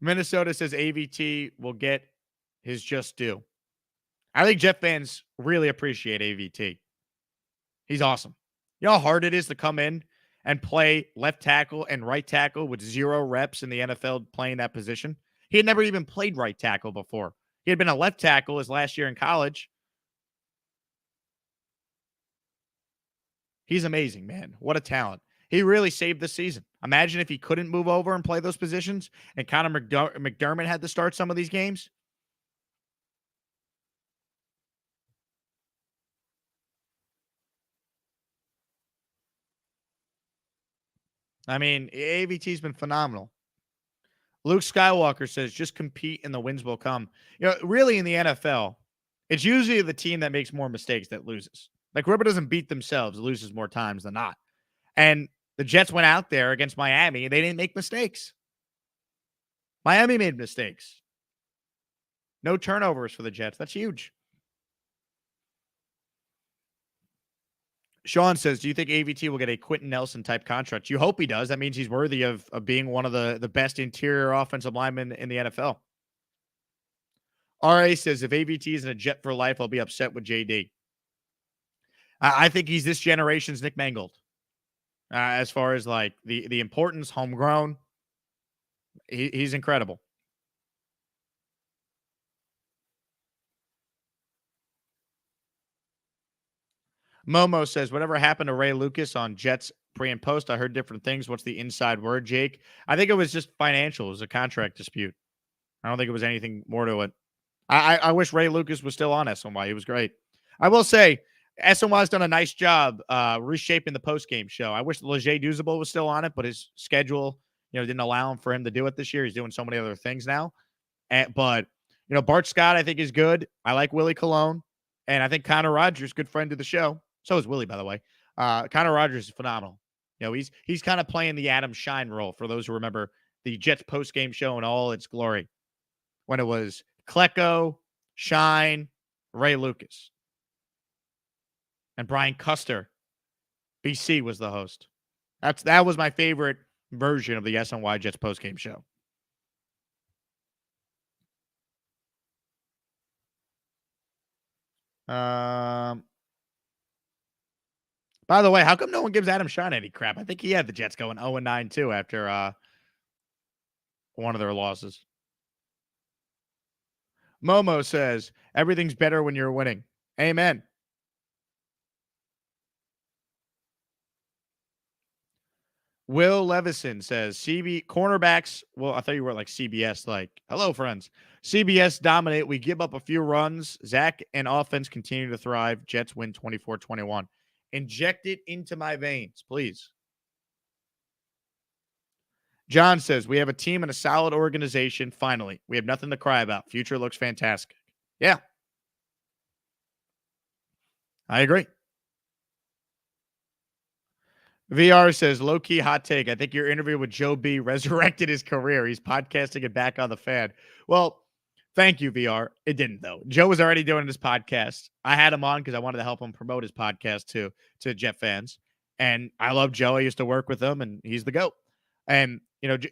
Minnesota says AVT will get his just due. I think Jet fans really appreciate AVT. He's awesome. You know how hard it is to come in and play left tackle and right tackle with 0 reps in the NFL playing that position? He had never even played right tackle before. He had been a left tackle his last year in college. He's amazing, man. What a talent. He really saved the season. Imagine if he couldn't move over and play those positions and Connor McDermott had to start some of these games. I mean, AVT's been phenomenal. Luke Skywalker says, just compete and the wins will come. You know, really in the NFL, it's usually the team that makes more mistakes that loses. Like, whoever doesn't beat themselves loses more times than not. And the Jets went out there against Miami, and they didn't make mistakes. Miami made mistakes. No turnovers for the Jets. That's huge. Sean says, do you think AVT will get a Quentin Nelson type contract? You hope he does. That means he's worthy of being one of the best interior offensive linemen in the NFL. RA says, if AVT isn't a Jet for life, I'll be upset with JD. I think he's this generation's Nick Mangold. As far as like the importance, homegrown, he's incredible. Momo says, whatever happened to Ray Lucas on Jets pre and post? I heard different things. What's the inside word, Jake? I think it was just financial. It was a contract dispute. I don't think it was anything more to it. I wish Ray Lucas was still on SNY. He was great. I will say, SNY's done a nice job reshaping the post-game show. I wish Leger Duzable was still on it, but his schedule, didn't allow him for him to do it this year. He's doing so many other things now. But Bart Scott, I think, is good. I like Willie Colon. And I think Connor Rogers, good friend of the show. So is Willie, by the way. Connor Rogers is phenomenal. He's kind of playing the Adam Shine role for those who remember the Jets post-game show in all its glory when it was Klecko, Shine, Ray Lucas. And Brian Custer, BC, was the host. That was my favorite version of the SNY Jets post-game show. By the way, how come no one gives Adam Shine any crap? I think he had the Jets going 0-9 too after one of their losses. Momo says, everything's better when you're winning. Amen. Will Levison says, cornerbacks. Well, I thought you were like CBS. Like, hello, friends. CBS dominate. We give up a few runs. Zach and offense continue to thrive. Jets win 24-21. Inject it into my veins, please. John says, we have a team and a solid organization. Finally, we have nothing to cry about. Future looks fantastic. Yeah. I agree. VR says, low-key hot take. I think your interview with Joe B resurrected his career. He's podcasting it back on the fan. Well, thank you, VR. It didn't, though. Joe was already doing his podcast. I had him on because I wanted to help him promote his podcast to Jet fans. And I love Joe. I used to work with him, and he's the GOAT. And,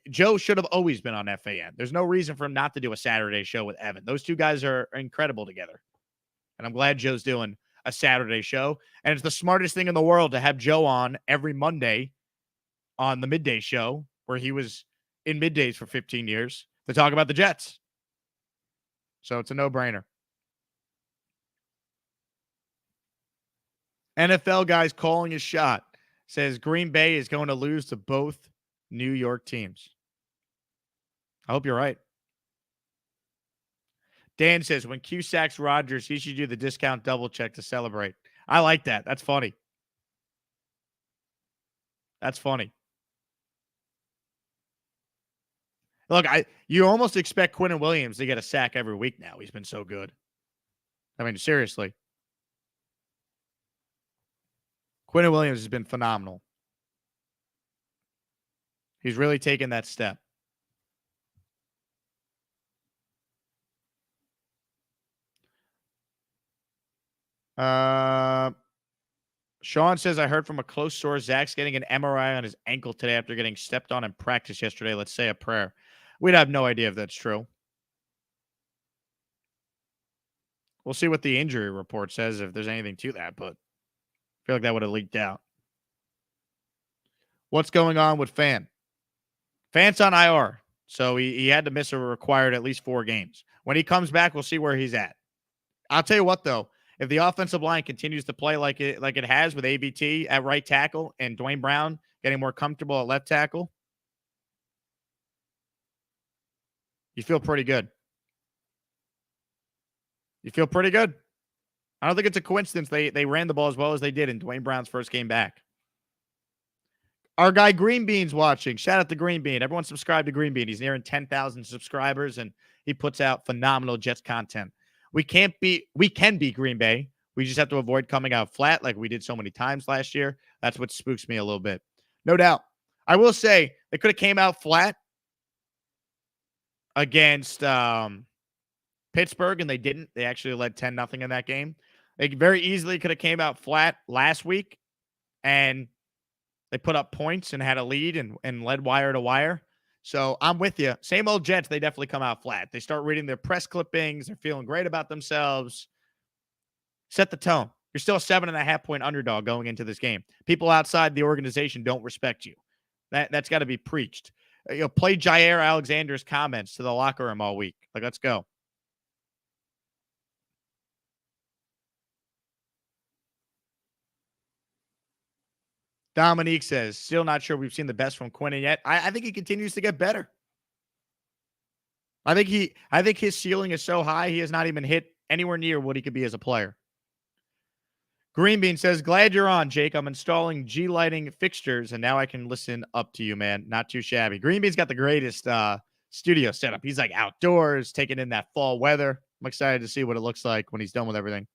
Joe should have always been on FAN. There's no reason for him not to do a Saturday show with Evan. Those two guys are incredible together. And I'm glad Joe's doing a Saturday show. And it's the smartest thing in the world to have Joe on every Monday on the midday show, where he was in middays for 15 years, to talk about the Jets. So it's a no-brainer. NFL guys calling his shot. Says Green Bay is going to lose to both New York teams. I hope you're right. Dan says, when Q sacks Rodgers, he should do the discount double check to celebrate. I like that. That's funny. That's funny. Look, you almost expect Quinnen Williams to get a sack every week now. He's been so good. I mean, seriously. Quinnen Williams has been phenomenal. He's really taken that step. Sean says, I heard from a close source, Zach's getting an MRI on his ankle today after getting stepped on in practice yesterday. Let's say a prayer. We'd have no idea if that's true. We'll see what the injury report says, if there's anything to that, but I feel like that would have leaked out. What's going on with Fan? Fan's on IR, so he had to miss a required at least 4 games. When he comes back, we'll see where he's at. I'll tell you what, though. If the offensive line continues to play like it has with ABT at right tackle and Dwayne Brown getting more comfortable at left tackle, you feel pretty good. You feel pretty good. I don't think it's a coincidence they ran the ball as well as they did in Dwayne Brown's first game back. Our guy Green Bean's watching. Shout out to Green Bean. Everyone subscribe to Green Bean. He's nearing 10,000 subscribers, and he puts out phenomenal Jets content. We can be Green Bay. We just have to avoid coming out flat like we did so many times last year. That's what spooks me a little bit. No doubt. I will say they could have came out flat against Pittsburgh, and they didn't. They actually led 10-0 in that game. They very easily could have came out flat last week, and they put up points and had a lead and led wire to wire. So I'm with you. Same old Jets, they definitely come out flat. They start reading their press clippings. They're feeling great about themselves. Set the tone. You're still a 7.5-point underdog going into this game. People outside the organization don't respect you. That's got to be preached. Play Jair Alexander's comments to the locker room all week. Like, let's go. Dominique says, still not sure we've seen the best from Quinnen yet. I think he continues to get better. I think his ceiling is so high, he has not even hit anywhere near what he could be as a player. Green Bean says, glad you're on, Jake. I'm installing G lighting fixtures, and now I can listen up to you, man. Not too shabby. Green Bean's got the greatest studio setup. He's like outdoors, taking in that fall weather. I'm excited to see what it looks like when he's done with everything.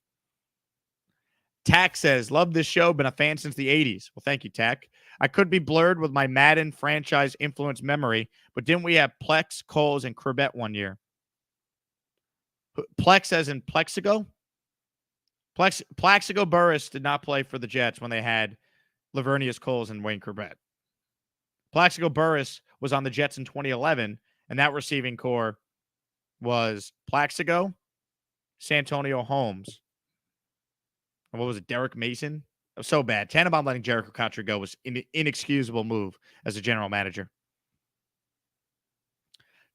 Tack says, love this show, been a fan since the 80s. Well, thank you, Tack. I could be blurred with my Madden franchise influence memory, but didn't we have Plex, Coles, and Corbett one year? Plex as in Plexico? Plaxico Burress did not play for the Jets when they had Lavernius Coles and Wayne Corbett. Plaxico Burress was on the Jets in 2011, and that receiving core was Plaxico, Santonio Holmes, and what was it, Derek Mason? It was so bad. Tannenbaum letting Jericho Cotchery go was an inexcusable move as a general manager.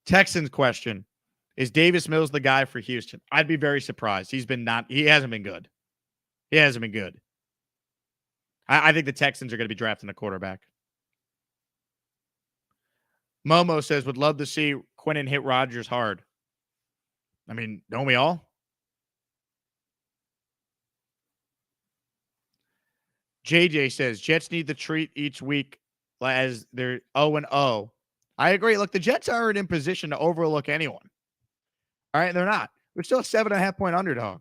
Texans question. Is Davis Mills the guy for Houston? I'd be very surprised. He hasn't been good. He hasn't been good. I think the Texans are going to be drafting a quarterback. Momo says, would love to see Quinnen hit Rodgers hard. I mean, don't we all? JJ says, Jets need the treat each week as they're 0-0. I agree. Look, the Jets aren't in position to overlook anyone. All right, they're not. We're still a 7.5-point underdog.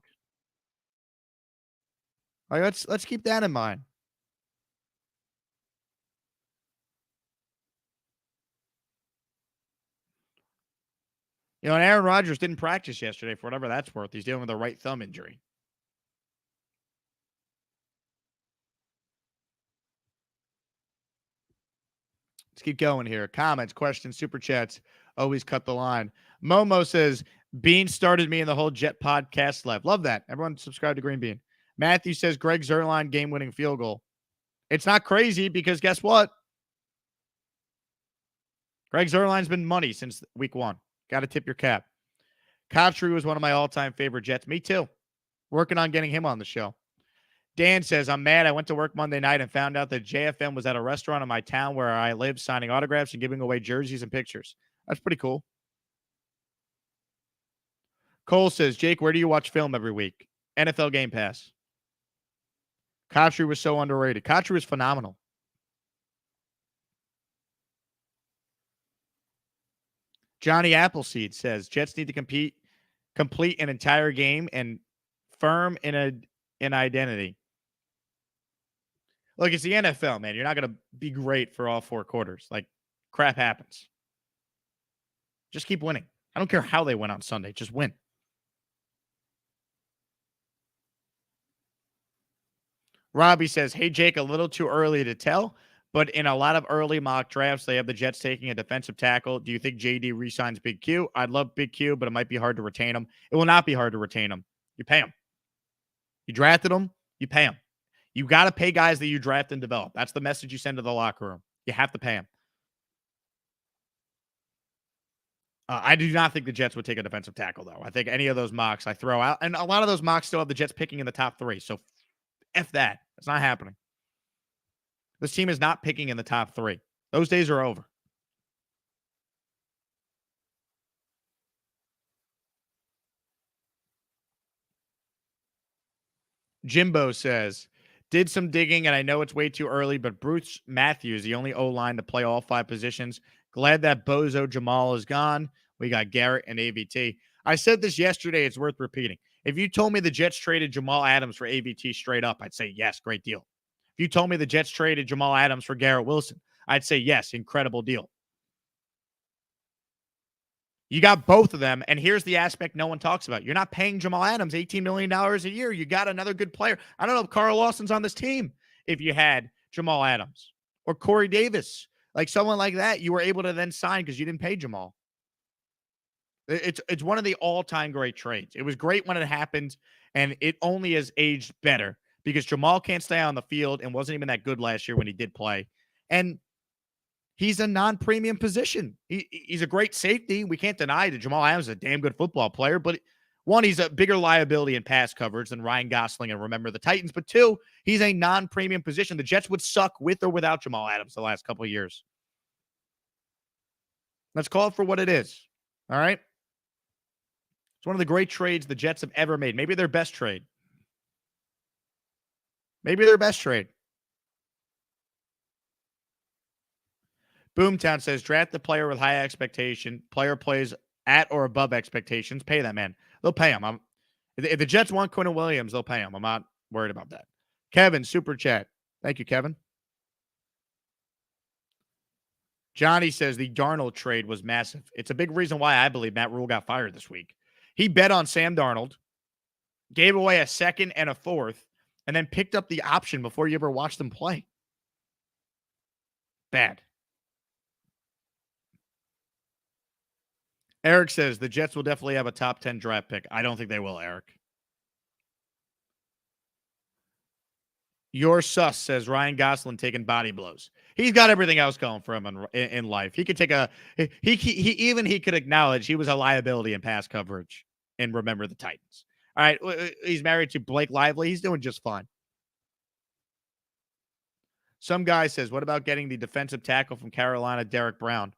All right, let's keep that in mind. You know, and Aaron Rodgers didn't practice yesterday for whatever that's worth. He's dealing with a right thumb injury. Let's keep going here. Comments, questions, super chats. Always cut the line. Momo says, Bean started me in the whole Jet podcast live. Love that. Everyone subscribe to Green Bean. Matthew says, Greg Zuerlein game-winning field goal. It's not crazy because guess what? Greg Zuerlein's been money since week 1. Got to tip your cap. Cotchery was one of my all-time favorite Jets. Me too. Working on getting him on the show. Dan says, I'm mad. I went to work Monday night and found out that JFM was at a restaurant in my town where I live signing autographs and giving away jerseys and pictures. That's pretty cool. Cole says, Jake, where do you watch film every week? NFL Game Pass. Cotchery was so underrated. Cotchery was phenomenal. Johnny Appleseed says, Jets need to complete an entire game and firm in an identity. Look, it's the NFL, man. You're not going to be great for all 4 quarters. Like, crap happens. Just keep winning. I don't care how they win on Sunday. Just win. Robbie says, hey, Jake, a little too early to tell, but in a lot of early mock drafts, they have the Jets taking a defensive tackle. Do you think JD re-signs Big Q? I'd love Big Q, but it might be hard to retain him. It will not be hard to retain him. You pay him. You drafted him, you pay him. You got to pay guys that you draft and develop. That's the message you send to the locker room. You have to pay him. I do not think the Jets would take a defensive tackle, though. I think any of those mocks I throw out, and a lot of those mocks still have the Jets picking in the top 3. So F that. It's not happening. This team is not picking in the top 3. Those days are over. Jimbo says, did some digging, and I know it's way too early, but Bruce Matthews, the only O-line to play all 5 positions. Glad that Bozo Jamal is gone. We got Garrett and AVT. I said this yesterday. It's worth repeating. If you told me the Jets traded Jamal Adams for AVT straight up, I'd say, yes, great deal. If you told me the Jets traded Jamal Adams for Garrett Wilson, I'd say, yes, incredible deal. You got both of them, and here's the aspect no one talks about. You're not paying Jamal Adams $18 million a year. You got another good player. I don't know if Carl Lawson's on this team if you had Jamal Adams or Corey Davis. Like someone like that, you were able to then sign because you didn't pay Jamal. It's one of the all-time great trades. It was great when it happened, and it only has aged better because Jamal can't stay on the field and wasn't even that good last year when he did play. And he's a non-premium position. He's a great safety. We can't deny that Jamal Adams is a damn good football player, but one, he's a bigger liability in pass coverage than Ryan Gosling and remember the Titans. But 2, he's a non-premium position. The Jets would suck with or without Jamal Adams the last couple of years. Let's call it for what it is. All right? It's one of the great trades the Jets have ever made. Maybe their best trade. Maybe their best trade. Boomtown says, draft the player with high expectation. Player plays at or above expectations. Pay that man. They'll pay him. If the Jets want Quinnen Williams, they'll pay him. I'm not worried about that. Kevin, super chat. Thank you, Kevin. Johnny says the Darnold trade was massive. It's a big reason why I believe Matt Rule got fired this week. He bet on Sam Darnold, gave away a 2nd and a 4th, and then picked up the option before you ever watched them play. Bad. Eric says the Jets will definitely have a top 10 draft pick. I don't think they will, Eric. Your sus says Ryan Gosling taking body blows. He's got everything else going for him in life. He could take he could acknowledge he was a liability in pass coverage and remember the Titans. All right, he's married to Blake Lively. He's doing just fine. Some guy says, what about getting the defensive tackle from Carolina, Derek Brown?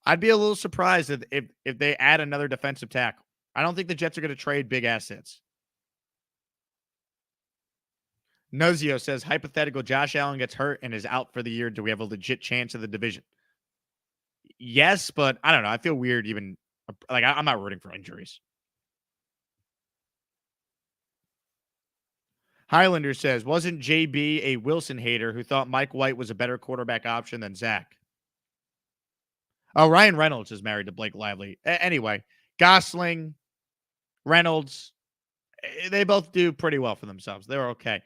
I'd be a little surprised if they add another defensive tackle. I don't think the Jets are going to trade big assets. Nozio says, hypothetical, Josh Allen gets hurt and is out for the year. Do we have a legit chance of the division? Yes, but I don't know. I feel weird even. Like, I'm not rooting for injuries. Highlander says, wasn't JB a Wilson hater who thought Mike White was a better quarterback option than Zach? Oh, Ryan Reynolds is married to Blake Lively. Anyway, Gosling, Reynolds, they both do pretty well for themselves. They're okay.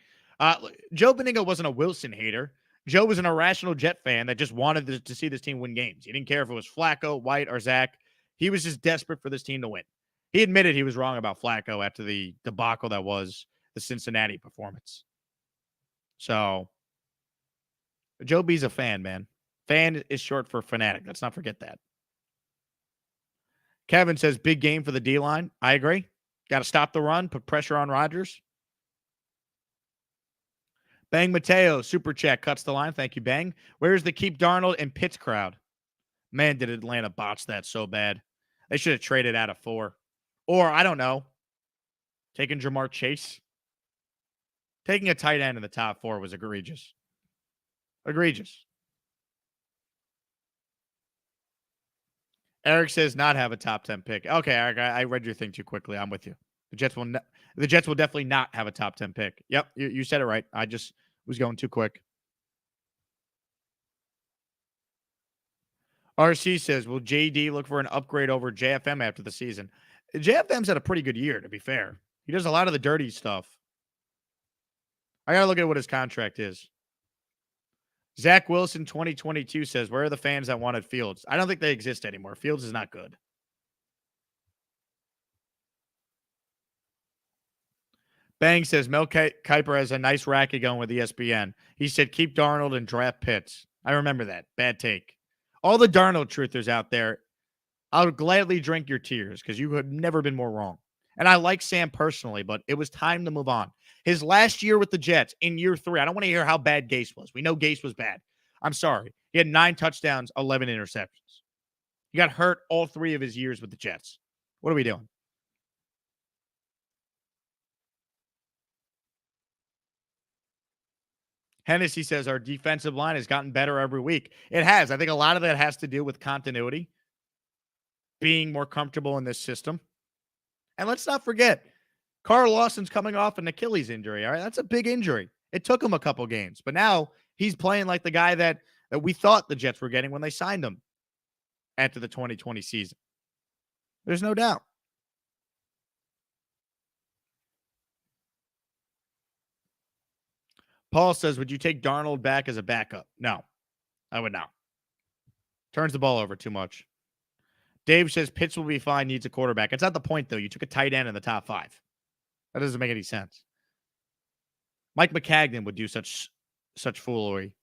Joe Benigno wasn't a Wilson hater. Joe was an irrational Jet fan that just wanted to see this team win games. He didn't care if it was Flacco, White, or Zach. He was just desperate for this team to win. He admitted he was wrong about Flacco after the debacle that was the Cincinnati performance. So, Joe B's a fan, man. Fan is short for fanatic. Let's not forget that. Kevin says, big game for the D-line. I agree. Got to stop the run, put pressure on Rodgers. Bang Mateo, super chat, cuts the line. Thank you, Bang. Where's the Keep Darnold and Pitts crowd? Man, did Atlanta botch that so bad. They should have traded out of 4. Or, I don't know, taking Jamar Chase. Taking a tight end in the top 4 was egregious. Egregious. Eric says not have a top 10 pick. Okay, Eric, I read your thing too quickly. I'm with you. The Jets will definitely not have a top 10 pick. Yep, you said it right. I just was going too quick. RC says, will JD look for an upgrade over JFM after the season? JFM's had a pretty good year, to be fair. He does a lot of the dirty stuff. I got to look at what his contract is. Zach Wilson 2022 says, where are the fans that wanted Fields? I don't think they exist anymore. Fields is not good. Bang says, Mel Kiper has a nice racket going with ESPN. He said, keep Darnold and draft Pitts. I remember that. Bad take. All the Darnold truthers out there, I'll gladly drink your tears because you have never been more wrong. And I like Sam personally, but it was time to move on. His last year with the Jets, in year 3, I don't want to hear how bad Gase was. We know Gase was bad. I'm sorry. He had 9 touchdowns, 11 interceptions. He got hurt all 3 of his years with the Jets. What are we doing? Hennessy says our defensive line has gotten better every week. It has. I think a lot of that has to do with continuity, being more comfortable in this system. And let's not forget, Carl Lawson's coming off an Achilles injury. All right, that's a big injury. It took him a couple games, but now he's playing like the guy that we thought the Jets were getting when they signed him after the 2020 season. There's no doubt. Paul says, would you take Darnold back as a backup? No, I would not. Turns the ball over too much. Dave says Pitts will be fine, needs a quarterback. It's not the point, though. You took a tight end in the top 5. That doesn't make any sense. Mike McCagnon would do such foolery.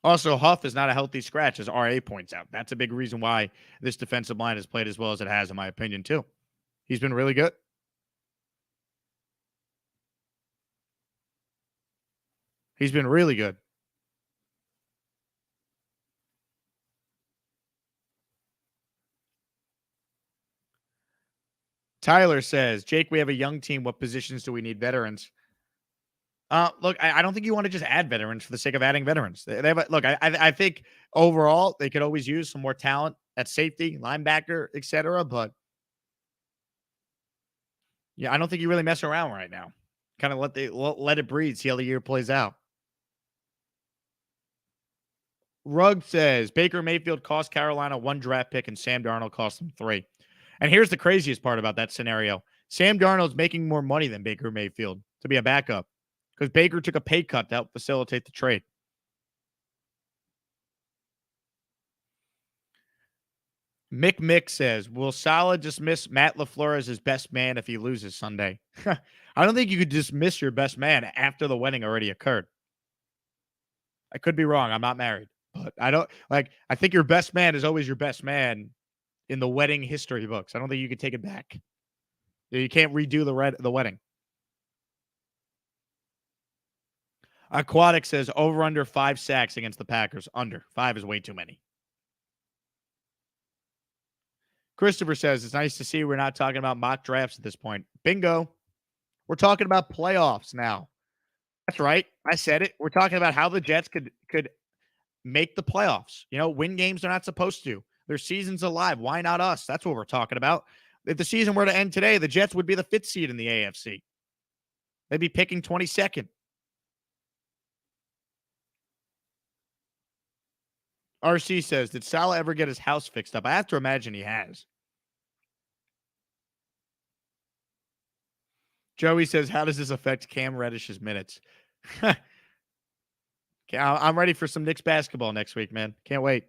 Also, Huff is not a healthy scratch, as RA points out. That's a big reason why this defensive line has played as well as it has, in my opinion, too. He's been really good. He's been really good. Tyler says, Jake, we have a young team. What positions do we need veterans? Look, I don't think you want to just add veterans for the sake of adding veterans. I think overall they could always use some more talent at safety, linebacker, etc. But yeah, I don't think you really mess around right now. Kind of let it breathe, see how the year plays out. Rugg says Baker Mayfield cost Carolina 1 draft pick and Sam Darnold cost them 3. And here's the craziest part about that scenario. Sam Darnold's making more money than Baker Mayfield to be a backup because Baker took a pay cut to help facilitate the trade. Mick says, will Salah dismiss Matt LaFleur as his best man if he loses Sunday? I don't think you could dismiss your best man after the wedding already occurred. I could be wrong. I'm not married. But I think your best man is always your best man in the wedding history books. I don't think you could take it back. You can't redo the wedding. Aquatic says over under 5 sacks against the Packers. Under. 5 is way too many. Christopher says it's nice to see we're not talking about mock drafts at this point. Bingo. We're talking about playoffs now. That's right. I said it. We're talking about how the Jets could make the playoffs. Win games they're not supposed to. Their season's alive. Why not us? That's what we're talking about. If the season were to end today, the Jets would be the 5th seed in the AFC. They'd be picking 22nd. RC says, did Salah ever get his house fixed up? I have to imagine he has. Joey says, how does this affect Cam Reddish's minutes? Okay, I'm ready for some Knicks basketball next week, man. Can't wait.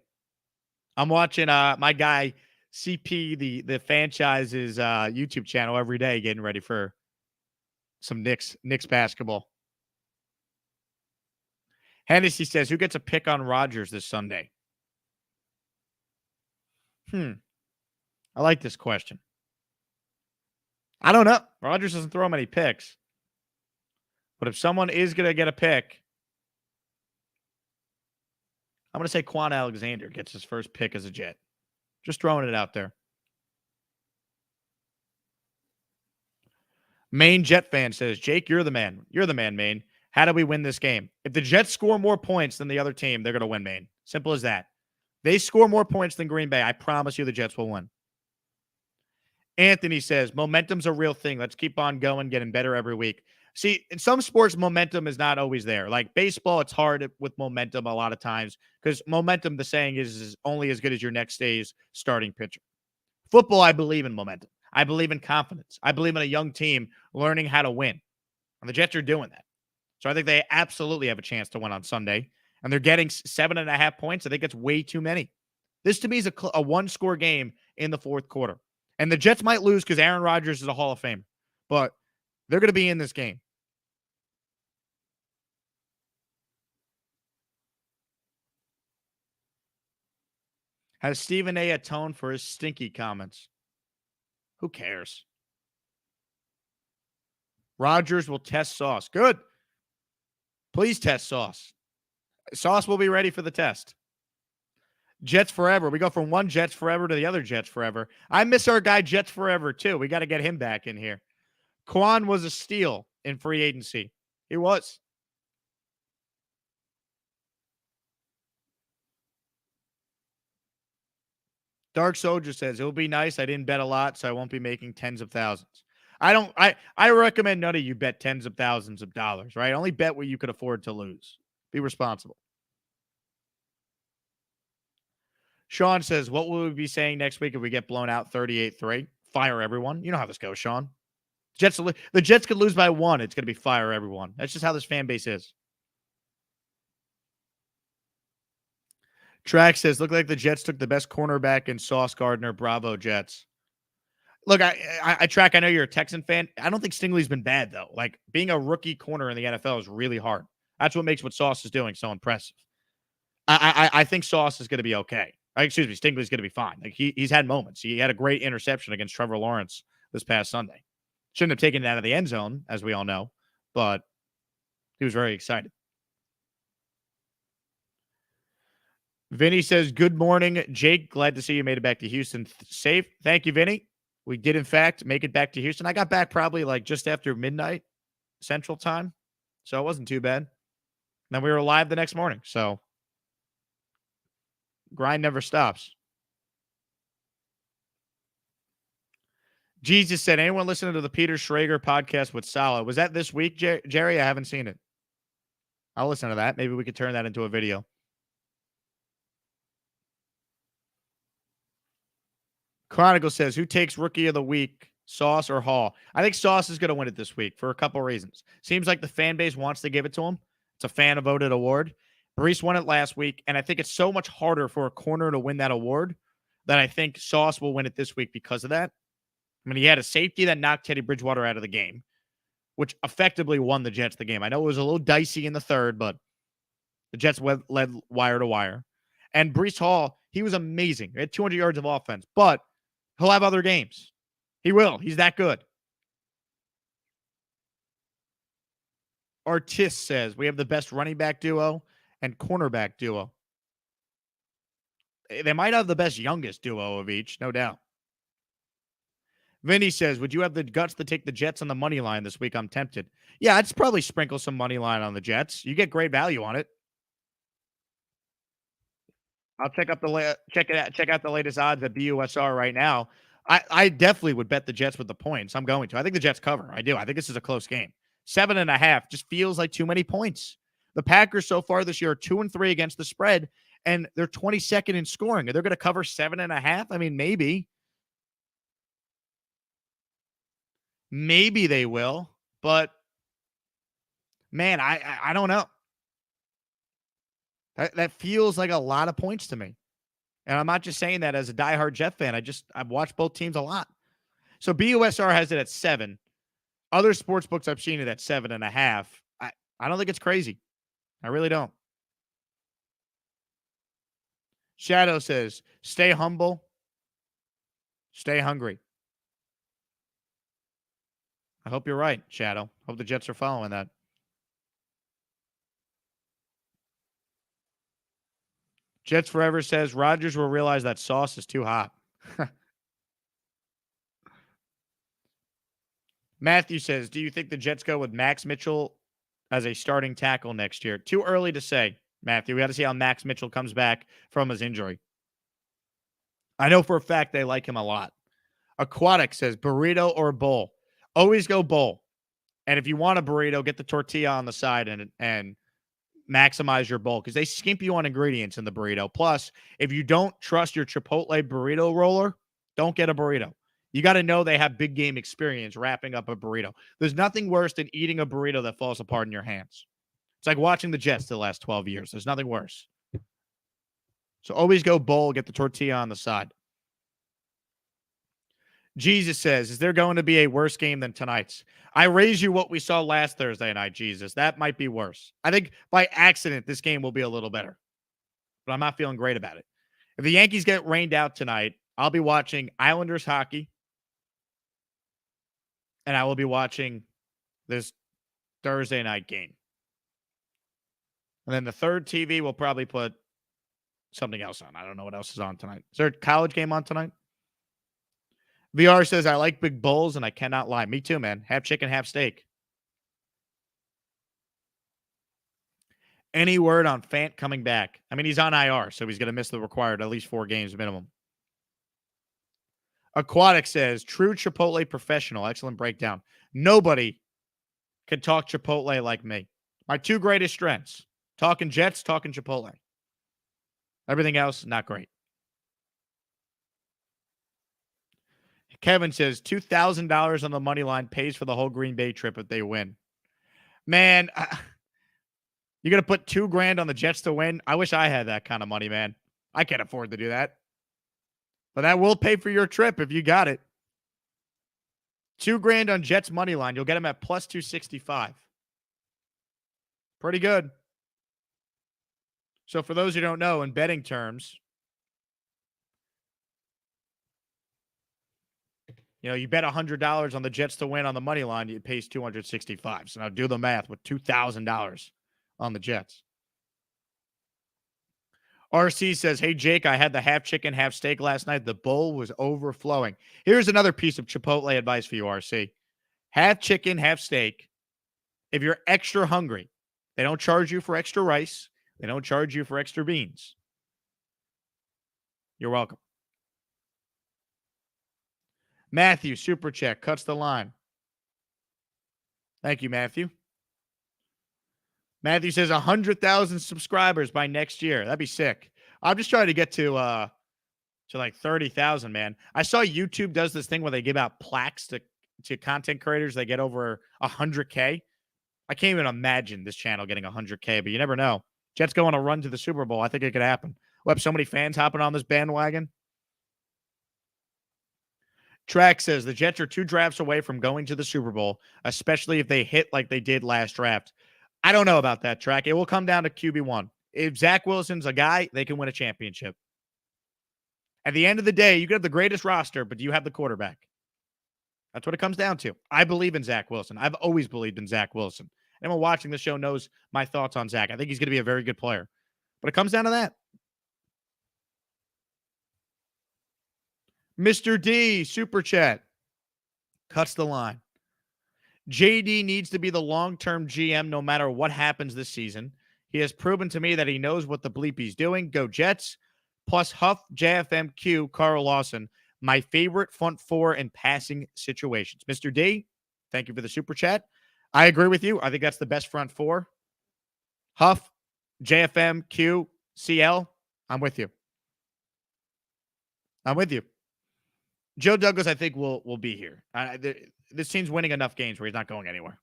I'm watching my guy CP, the franchise's YouTube channel every day, getting ready for some Knicks basketball. Hennessy says, who gets a pick on Rodgers this Sunday? I like this question. I don't know. Rodgers doesn't throw many picks. But if someone is going to get a pick, I'm going to say Quan Alexander gets his first pick as a Jet. Just throwing it out there. Maine Jet fan says, Jake, you're the man. You're the man, Maine. How do we win this game? If the Jets score more points than the other team, they're going to win, Maine. Simple as that. They score more points than Green Bay. I promise you the Jets will win. Anthony says, momentum's a real thing. Let's keep on going, getting better every week. See, in some sports, momentum is not always there. Like baseball, it's hard with momentum a lot of times because momentum, the saying is only as good as your next day's starting pitcher. Football, I believe in momentum. I believe in confidence. I believe in a young team learning how to win. And the Jets are doing that. So I think they absolutely have a chance to win on Sunday. And they're getting 7.5 points. I think it's way too many. This to me is a one-score game in the fourth quarter. And the Jets might lose because Aaron Rodgers is a Hall of Famer. But they're going to be in this game. Has Stephen A. atoned for his stinky comments? Who cares? Rodgers will test Sauce. Good. Please test Sauce. Sauce will be ready for the test. Jets forever. We go from one Jets forever to the other Jets forever. I miss our guy Jets forever, too. We got to get him back in here. Quan was a steal in free agency. He was. Dark Soldier says, it'll be nice. I didn't bet a lot, so I won't be making tens of thousands. I recommend none of you bet tens of thousands of dollars, right? Only bet what you could afford to lose. Be responsible. Sean says, what will we be saying next week if we get blown out 38-3? Fire everyone. You know how this goes, Sean. The Jets could lose by 1. It's going to be fire everyone. That's just how this fan base is. Track says, look like the Jets took the best cornerback in Sauce Gardner. Bravo, Jets. Look, I Track, I know you're a Texan fan. I don't think Stingley's been bad, though. Like, being a rookie corner in the NFL is really hard. That's what makes what Sauce is doing so impressive. I think Sauce is going to be okay. Stingley's going to be fine. Like he's had moments. He had a great interception against Trevor Lawrence this past Sunday. Shouldn't have taken it out of the end zone, as we all know, but he was very excited. Vinny says, good morning, Jake. Glad to see you made it back to Houston safe. Thank you, Vinny. We did, in fact, make it back to Houston. I got back probably like just after midnight Central Time, so it wasn't too bad. Then we were live the next morning, so grind never stops. Jesus said, anyone listening to the Peter Schrager podcast with Salah? Was that this week, Jerry? I haven't seen it. I'll listen to that. Maybe we could turn that into a video. Chronicle says, who takes Rookie of the Week, Sauce or Hall? I think Sauce is going to win it this week for a couple reasons. Seems like the fan base wants to give it to him. It's a fan-voted award. Brees won it last week, and I think it's so much harder for a corner to win that award that I think Sauce will win it this week because of that. I mean, he had a safety that knocked Teddy Bridgewater out of the game, which effectively won the Jets the game. I know it was a little dicey in the third, but the Jets led wire to wire. And Breece Hall, he was amazing. He had 200 yards of offense, but he'll have other games. He will. He's that good. Artist says we have the best running back duo and cornerback duo. They might have the best youngest duo of each, no doubt. Vinny says, would you have the guts to take the Jets on the money line this week? I'm tempted. Yeah, I'd probably sprinkle some money line on the Jets. You get great value on it. I'll check out the latest odds at BUSR right now. I definitely would bet the Jets with the points. I'm going to. I think the Jets cover. I do. I think this is a close game. 7.5 just feels like too many points. The Packers so far this year are 2-3 against the spread, and they're 22nd in scoring. They're going to cover 7.5. I mean, maybe they will, but man, I don't know. That feels like a lot of points to me. And I'm not just saying that as a diehard Jet fan. I've watched both teams a lot. So BUSR has it at 7. Other sports books I've seen it at 7.5. I don't think it's crazy. I really don't. Shadow says, stay humble, stay hungry. I hope you're right, Shadow. Hope the Jets are following that. Jets Forever says Rodgers will realize that Sauce is too hot. Matthew says, do you think the Jets go with Max Mitchell as a starting tackle next year? Too early to say, Matthew. We got to see how Max Mitchell comes back from his injury. I know for a fact they like him a lot. Aquatic says, burrito or bowl? Always go bowl. And if you want a burrito, get the tortilla on the side and maximize your bowl because they skimp you on ingredients in the burrito. Plus, if you don't trust your Chipotle burrito roller, don't get a burrito. You got to know they have big game experience wrapping up a burrito. There's nothing worse than eating a burrito that falls apart in your hands. It's like watching the Jets the last 12 years. There's nothing worse. So always go bowl, get the tortilla on the side. Jesus says, is there going to be a worse game than tonight's? I raise you what we saw last Thursday night, Jesus. That might be worse. I think by accident, this game will be a little better. But I'm not feeling great about it. If the Yankees get rained out tonight, I'll be watching Islanders hockey. And I will be watching this Thursday night game. And then the third TV will probably put something else on. I don't know what else is on tonight. Is there a college game on tonight? VR says, I like big bowls, and I cannot lie. Me too, man. Half chicken, half steak. Any word on Fant coming back? I mean, he's on IR, so he's going to miss the required at least 4 games minimum. Aquatic says, true Chipotle professional. Excellent breakdown. Nobody can talk Chipotle like me. My 2 greatest strengths. Talking Jets, talking Chipotle. Everything else, not great. Kevin says $2,000 on the money line pays for the whole Green Bay trip if they win. Man, you're going to put $2,000 on the Jets to win? I wish I had that kind of money, man. I can't afford to do that. But that will pay for your trip if you got it. $2,000 on Jets money line. You'll get them at plus 265. Pretty good. So for those who don't know, in betting terms, you know, you bet $100 on the Jets to win on the money line, it pays 265. So now do the math with $2,000 on the Jets. RC says, hey, Jake, I had the half chicken, half steak last night. The bowl was overflowing. Here's another piece of Chipotle advice for you, RC. Half chicken, half steak. If you're extra hungry, they don't charge you for extra rice. They don't charge you for extra beans. You're welcome. Matthew, super check, cuts the line. Thank you, Matthew. Matthew says 100,000 subscribers by next year. That'd be sick. I'm just trying to get to like 30,000, man. I saw YouTube does this thing where they give out plaques to content creators. They get over 100K. I can't even imagine this channel getting 100K, but you never know. Jets go on a run to the Super Bowl. I think it could happen. We'll have so many fans hopping on this bandwagon. Track says the Jets are 2 drafts away from going to the Super Bowl, especially if they hit like they did last draft. I don't know about that, Track. It will come down to QB1. If Zach Wilson's a guy, they can win a championship. At the end of the day, you could have the greatest roster, but do you have the quarterback? That's what it comes down to. I believe in Zach Wilson. I've always believed in Zach Wilson. Anyone watching the show knows my thoughts on Zach. I think he's going to be a very good player. But it comes down to that. Mr. D, Super Chat, cuts the line. JD needs to be the long-term GM no matter what happens this season. He has proven to me that he knows what the bleep he's doing. Go Jets. Plus Huff, JFMQ, Carl Lawson. My favorite front four in passing situations. Mr. D, thank you for the Super Chat. I agree with you. I think that's the best front four. Huff, JFMQ, CL, I'm with you. I'm with you. Joe Douglas, I think, will be here. This team's winning enough games where he's not going anywhere.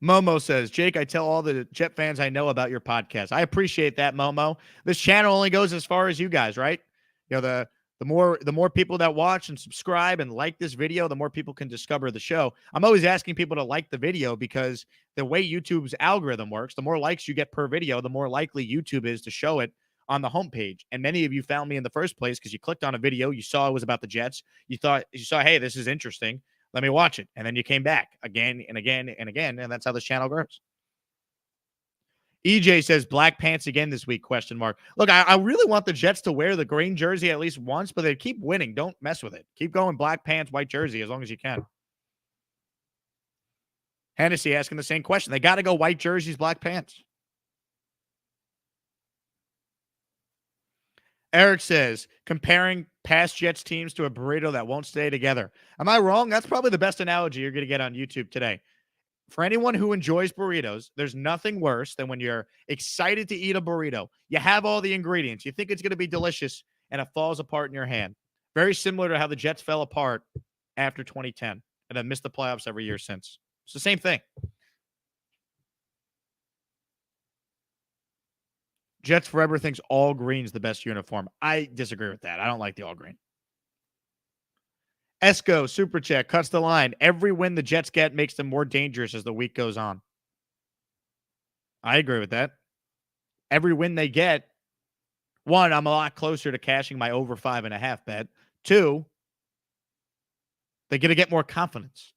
Momo says, Jake, I tell all the Jet fans I know about your podcast. I appreciate that, Momo. This channel only goes as far as you guys, right? You know, the more people that watch and subscribe and like this video, the more people can discover the show. I'm always asking people to like the video because the way YouTube's algorithm works, the more likes you get per video, the more likely YouTube is to show it on the homepage. And many of you found me in the first place because you clicked on a video, you saw it was about the Jets. You saw, hey, this is interesting. Let me watch it. And then you came back again and again and again. And that's how this channel grows. EJ says black pants again this week, question mark. Look, I really want the Jets to wear the green jersey at least once, but they keep winning. Don't mess with it. Keep going black pants, white jersey as long as you can. Hennessy asking the same question. They got to go white jerseys, black pants. Eric says, comparing past Jets teams to a burrito that won't stay together. Am I wrong? That's probably the best analogy you're going to get on YouTube today. For anyone who enjoys burritos, there's nothing worse than when you're excited to eat a burrito. You have all the ingredients. You think it's going to be delicious, and it falls apart in your hand. Very similar to how the Jets fell apart after 2010 and have missed the playoffs every year since. It's the same thing. Jets forever thinks all green's the best uniform. I disagree with that. I don't like the all green. Esco, Super Chat, cuts the line. Every win the Jets get makes them more dangerous as the week goes on. I agree with that. Every win they get, one, I'm a lot closer to cashing my over 5.5 bet. Two, they're going to get more confidence.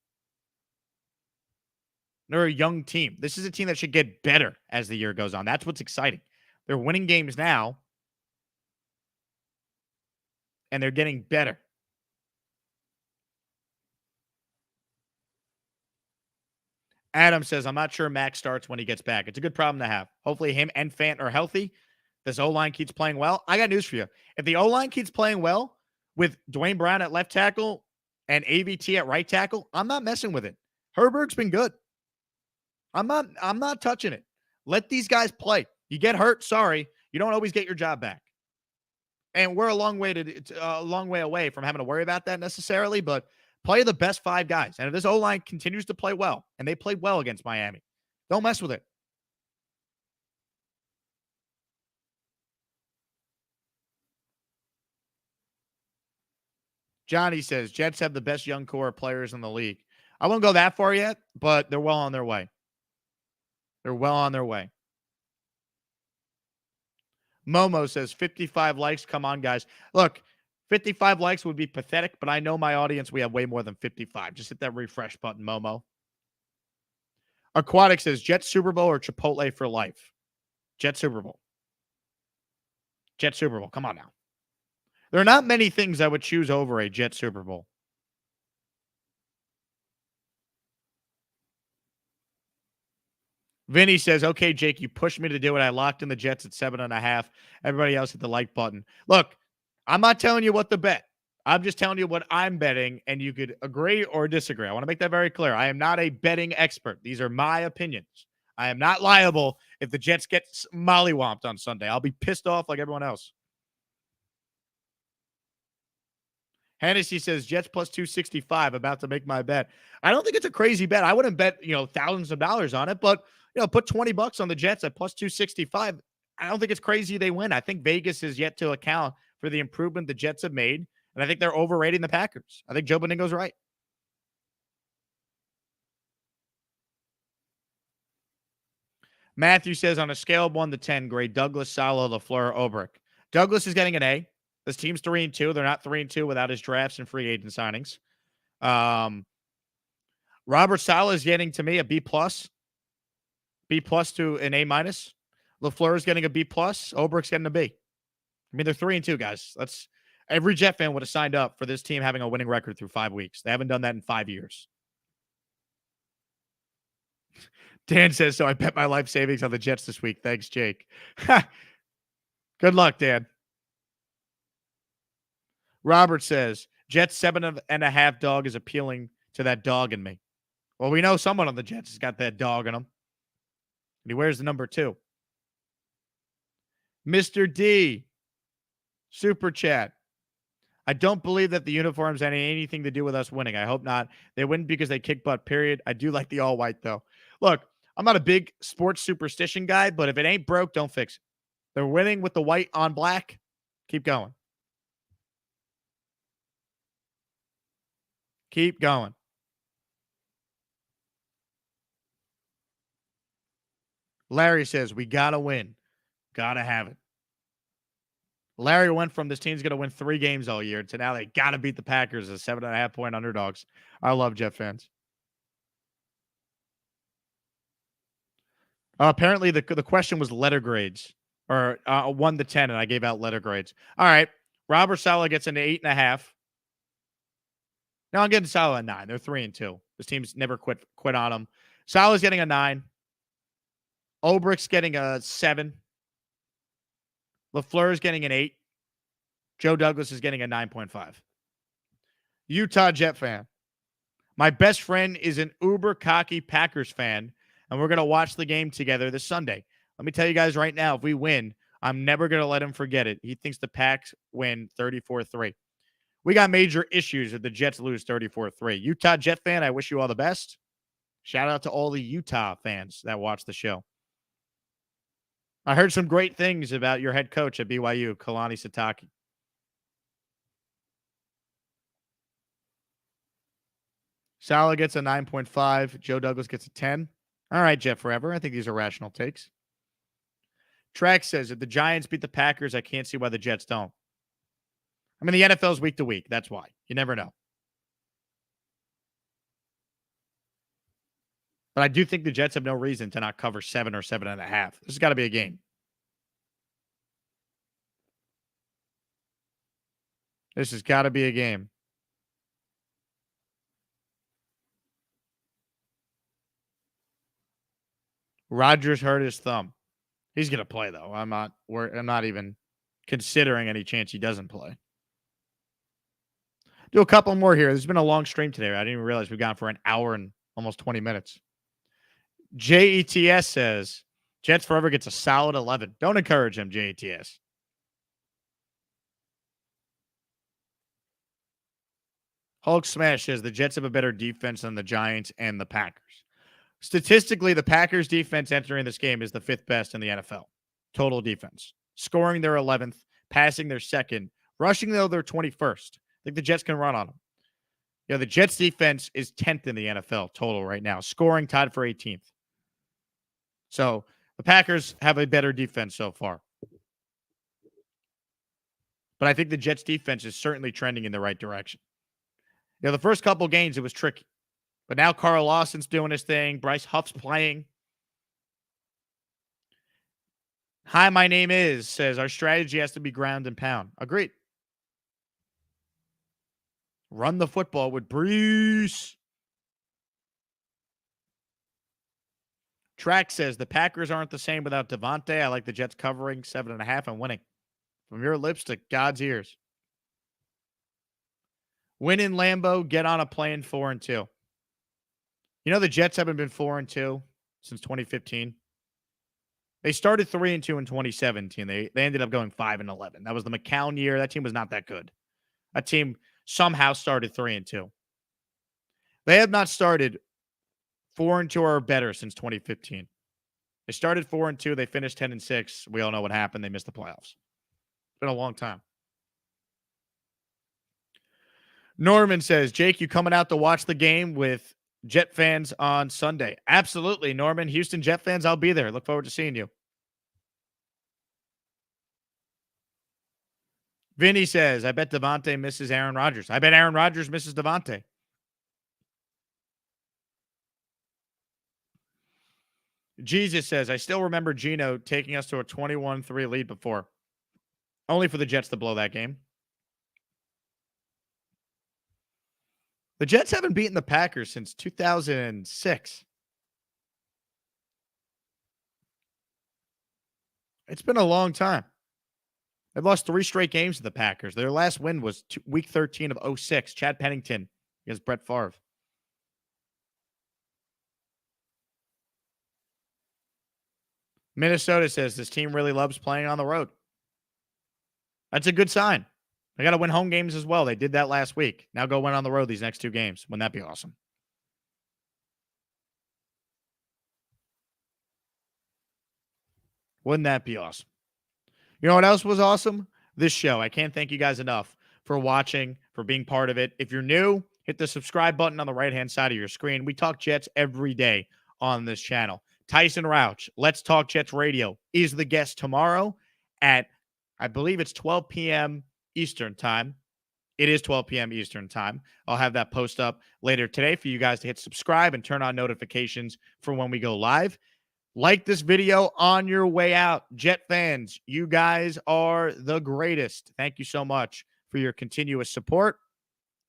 They're a young team. This is a team that should get better as the year goes on. That's what's exciting. They're winning games now, and they're getting better. Adam says, I'm not sure Max starts when he gets back. It's a good problem to have. Hopefully him and Fant are healthy. This O-line keeps playing well. I got news for you. If the O-line keeps playing well with Dwayne Brown at left tackle and AVT at right tackle, I'm not messing with it. Herbert's been good. I'm not touching it. Let these guys play. You get hurt, sorry. You don't always get your job back. And we're a long way away from having to worry about that necessarily, but play the best 5 guys. And if this O-line continues to play well, and they played well against Miami, don't mess with it. Johnny says, Jets have the best young core of players in the league. I won't go that far yet, but they're well on their way. They're well on their way. Momo says 55 likes. Come on, guys. Look, 55 likes would be pathetic, but I know my audience, we have way more than 55. Just hit that refresh button, Momo. Aquatic says Jet Super Bowl or Chipotle for life. Jet Super Bowl. Jet Super Bowl. Come on now. There are not many things I would choose over a Jet Super Bowl. Vinny says, okay, Jake, you pushed me to do it. I locked in the Jets at 7.5. Everybody else hit the like button. Look, I'm not telling you what to bet. I'm just telling you what I'm betting, and you could agree or disagree. I want to make that very clear. I am not a betting expert. These are my opinions. I am not liable if the Jets get mollywomped on Sunday. I'll be pissed off like everyone else. Hennessy says, Jets plus 265, about to make my bet. I don't think it's a crazy bet. I wouldn't bet, thousands of dollars on it, but, put $20 on the Jets at plus 265. I don't think it's crazy they win. I think Vegas is yet to account for the improvement the Jets have made, and I think they're overrating the Packers. I think Joe Benigno's right. Matthew says, on a scale of 1 to 10, grade Douglas, Saleh, LaFleur, Obrick. Douglas is getting an A. This team's 3-2. They're not 3-2 without his drafts and free agent signings. Robert Saleh is getting, to me, a B+. B+ to an A-. LaFleur is getting a B+. Obrick's getting a B. I mean, they're 3-2, guys. Every Jet fan would have signed up for this team having a winning record through 5 weeks. They haven't done that in 5 years. Dan says, so I bet my life savings on the Jets this week. Thanks, Jake. Good luck, Dan. Robert says, Jets 7.5 dog is appealing to that dog in me. Well, we know someone on the Jets has got that dog in him. And he wears the number 2. Mr. D, super chat. I don't believe that the uniforms had anything to do with us winning. I hope not. They win because they kick butt, period. I do like the all-white, though. Look, I'm not a big sports superstition guy, but if it ain't broke, don't fix it. They're winning with the white on black. Keep going. Keep going. Larry says, we got to win. Got to have it. Larry went from this team's going to win 3 games all year to now they got to beat the Packers as 7.5-point underdogs. I love Jet fans. Apparently, the question was letter grades, or 1 to 10, and I gave out letter grades. All right. Robert Saleh gets an 8.5. No, I'm getting Saleh a 9. They're 3-2. This team's never quit on them. Saleh's getting a 9. Obrick's getting a 7. LaFleur's getting an 8. Joe Douglas is getting a 9.5. Utah Jet fan. My best friend is an uber cocky Packers fan, and we're going to watch the game together this Sunday. Let me tell you guys right now, if we win, I'm never going to let him forget it. He thinks the Packs win 34-3. We got major issues if the Jets lose 34-3. Utah Jet fan, I wish you all the best. Shout out to all the Utah fans that watch the show. I heard some great things about your head coach at BYU, Kalani Sitake. Saleh gets a 9.5. Joe Douglas gets a 10. All right, Jeff Forever. I think these are rational takes. Track says, if the Giants beat the Packers, I can't see why the Jets don't. I mean, the NFL's week to week. That's why. You never know. But I do think the Jets have no reason to not cover 7 or 7.5. This has got to be a game. This has got to be a game. Rodgers hurt his thumb. He's going to play, though. I'm not even considering any chance he doesn't play. Do a couple more here. This has been a long stream today. I didn't even realize we've gone for an hour and almost 20 minutes. JETS says, Jets Forever gets a solid 11. Don't encourage him, JETS. Hulk Smash says the Jets have a better defense than the Giants and the Packers. Statistically, the Packers defense entering this game is the 5th best in the NFL. Total defense. Scoring, they're 11th. Passing, they're 2nd. Rushing, though, they're 21st. I think the Jets can run on them. Yeah, the Jets defense is 10th in the NFL total right now. Scoring, tied for 18th. So the Packers have a better defense so far. But I think the Jets defense is certainly trending in the right direction. You know, the first couple games, it was tricky. But now Carl Lawson's doing his thing. Bryce Huff's playing. Hi, my name is, says our strategy has to be ground and pound. Agreed. Run the football with Brees. Track says the Packers aren't the same without Devontae. I like the Jets covering 7.5 and winning. From your lips to God's ears. Win in Lambeau, get on a plane 4-2. You know the Jets haven't been 4-2 since 2015. They started 3-2 in 2017. They ended up going 5-11. That was the McCown year. That team was not that good. That team somehow started 3-2. They have not started 4-2 or better since 2015. They started 4-2. They finished 10-6. We all know what happened. They missed the playoffs. It's been a long time. Norman says, Jake, you coming out to watch the game with Jet fans on Sunday? Absolutely, Norman. Houston Jet fans, I'll be there. Look forward to seeing you. Vinny says, I bet Devontae misses Aaron Rodgers. I bet Aaron Rodgers misses Devontae. Jesus says, I still remember Geno taking us to a 21-3 lead before. Only for the Jets to blow that game. The Jets haven't beaten the Packers since 2006. It's been a long time. They've lost 3 straight games to the Packers. Their last win was week 13 of 06. Chad Pennington against Brett Favre. Minnesota says this team really loves playing on the road. That's a good sign. They got to win home games as well. They did that last week. Now go win on the road these next 2 games. Wouldn't that be awesome? Wouldn't that be awesome? You know what else was awesome? This show. I can't thank you guys enough for watching, for being part of it. If you're new, hit the subscribe button on the right-hand side of your screen. We talk Jets every day on this channel. Tyson Rauch, Let's Talk Jets Radio, is the guest tomorrow at, I believe it's 12 p.m. Eastern time. It is 12 p.m. Eastern time. I'll have that post up later today for you guys to hit subscribe and turn on notifications for when we go live. Like this video on your way out. Jet fans, you guys are the greatest. Thank you so much for your continuous support.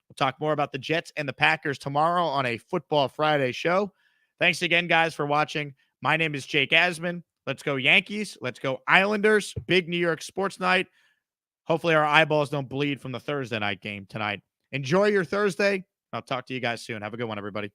We'll talk more about the Jets and the Packers tomorrow on a Football Friday show. Thanks again, guys, for watching. My name is Jake Asman. Let's go Yankees. Let's go Islanders. Big New York sports night. Hopefully our eyeballs don't bleed from the Thursday night game tonight. Enjoy your Thursday. I'll talk to you guys soon. Have a good one, everybody.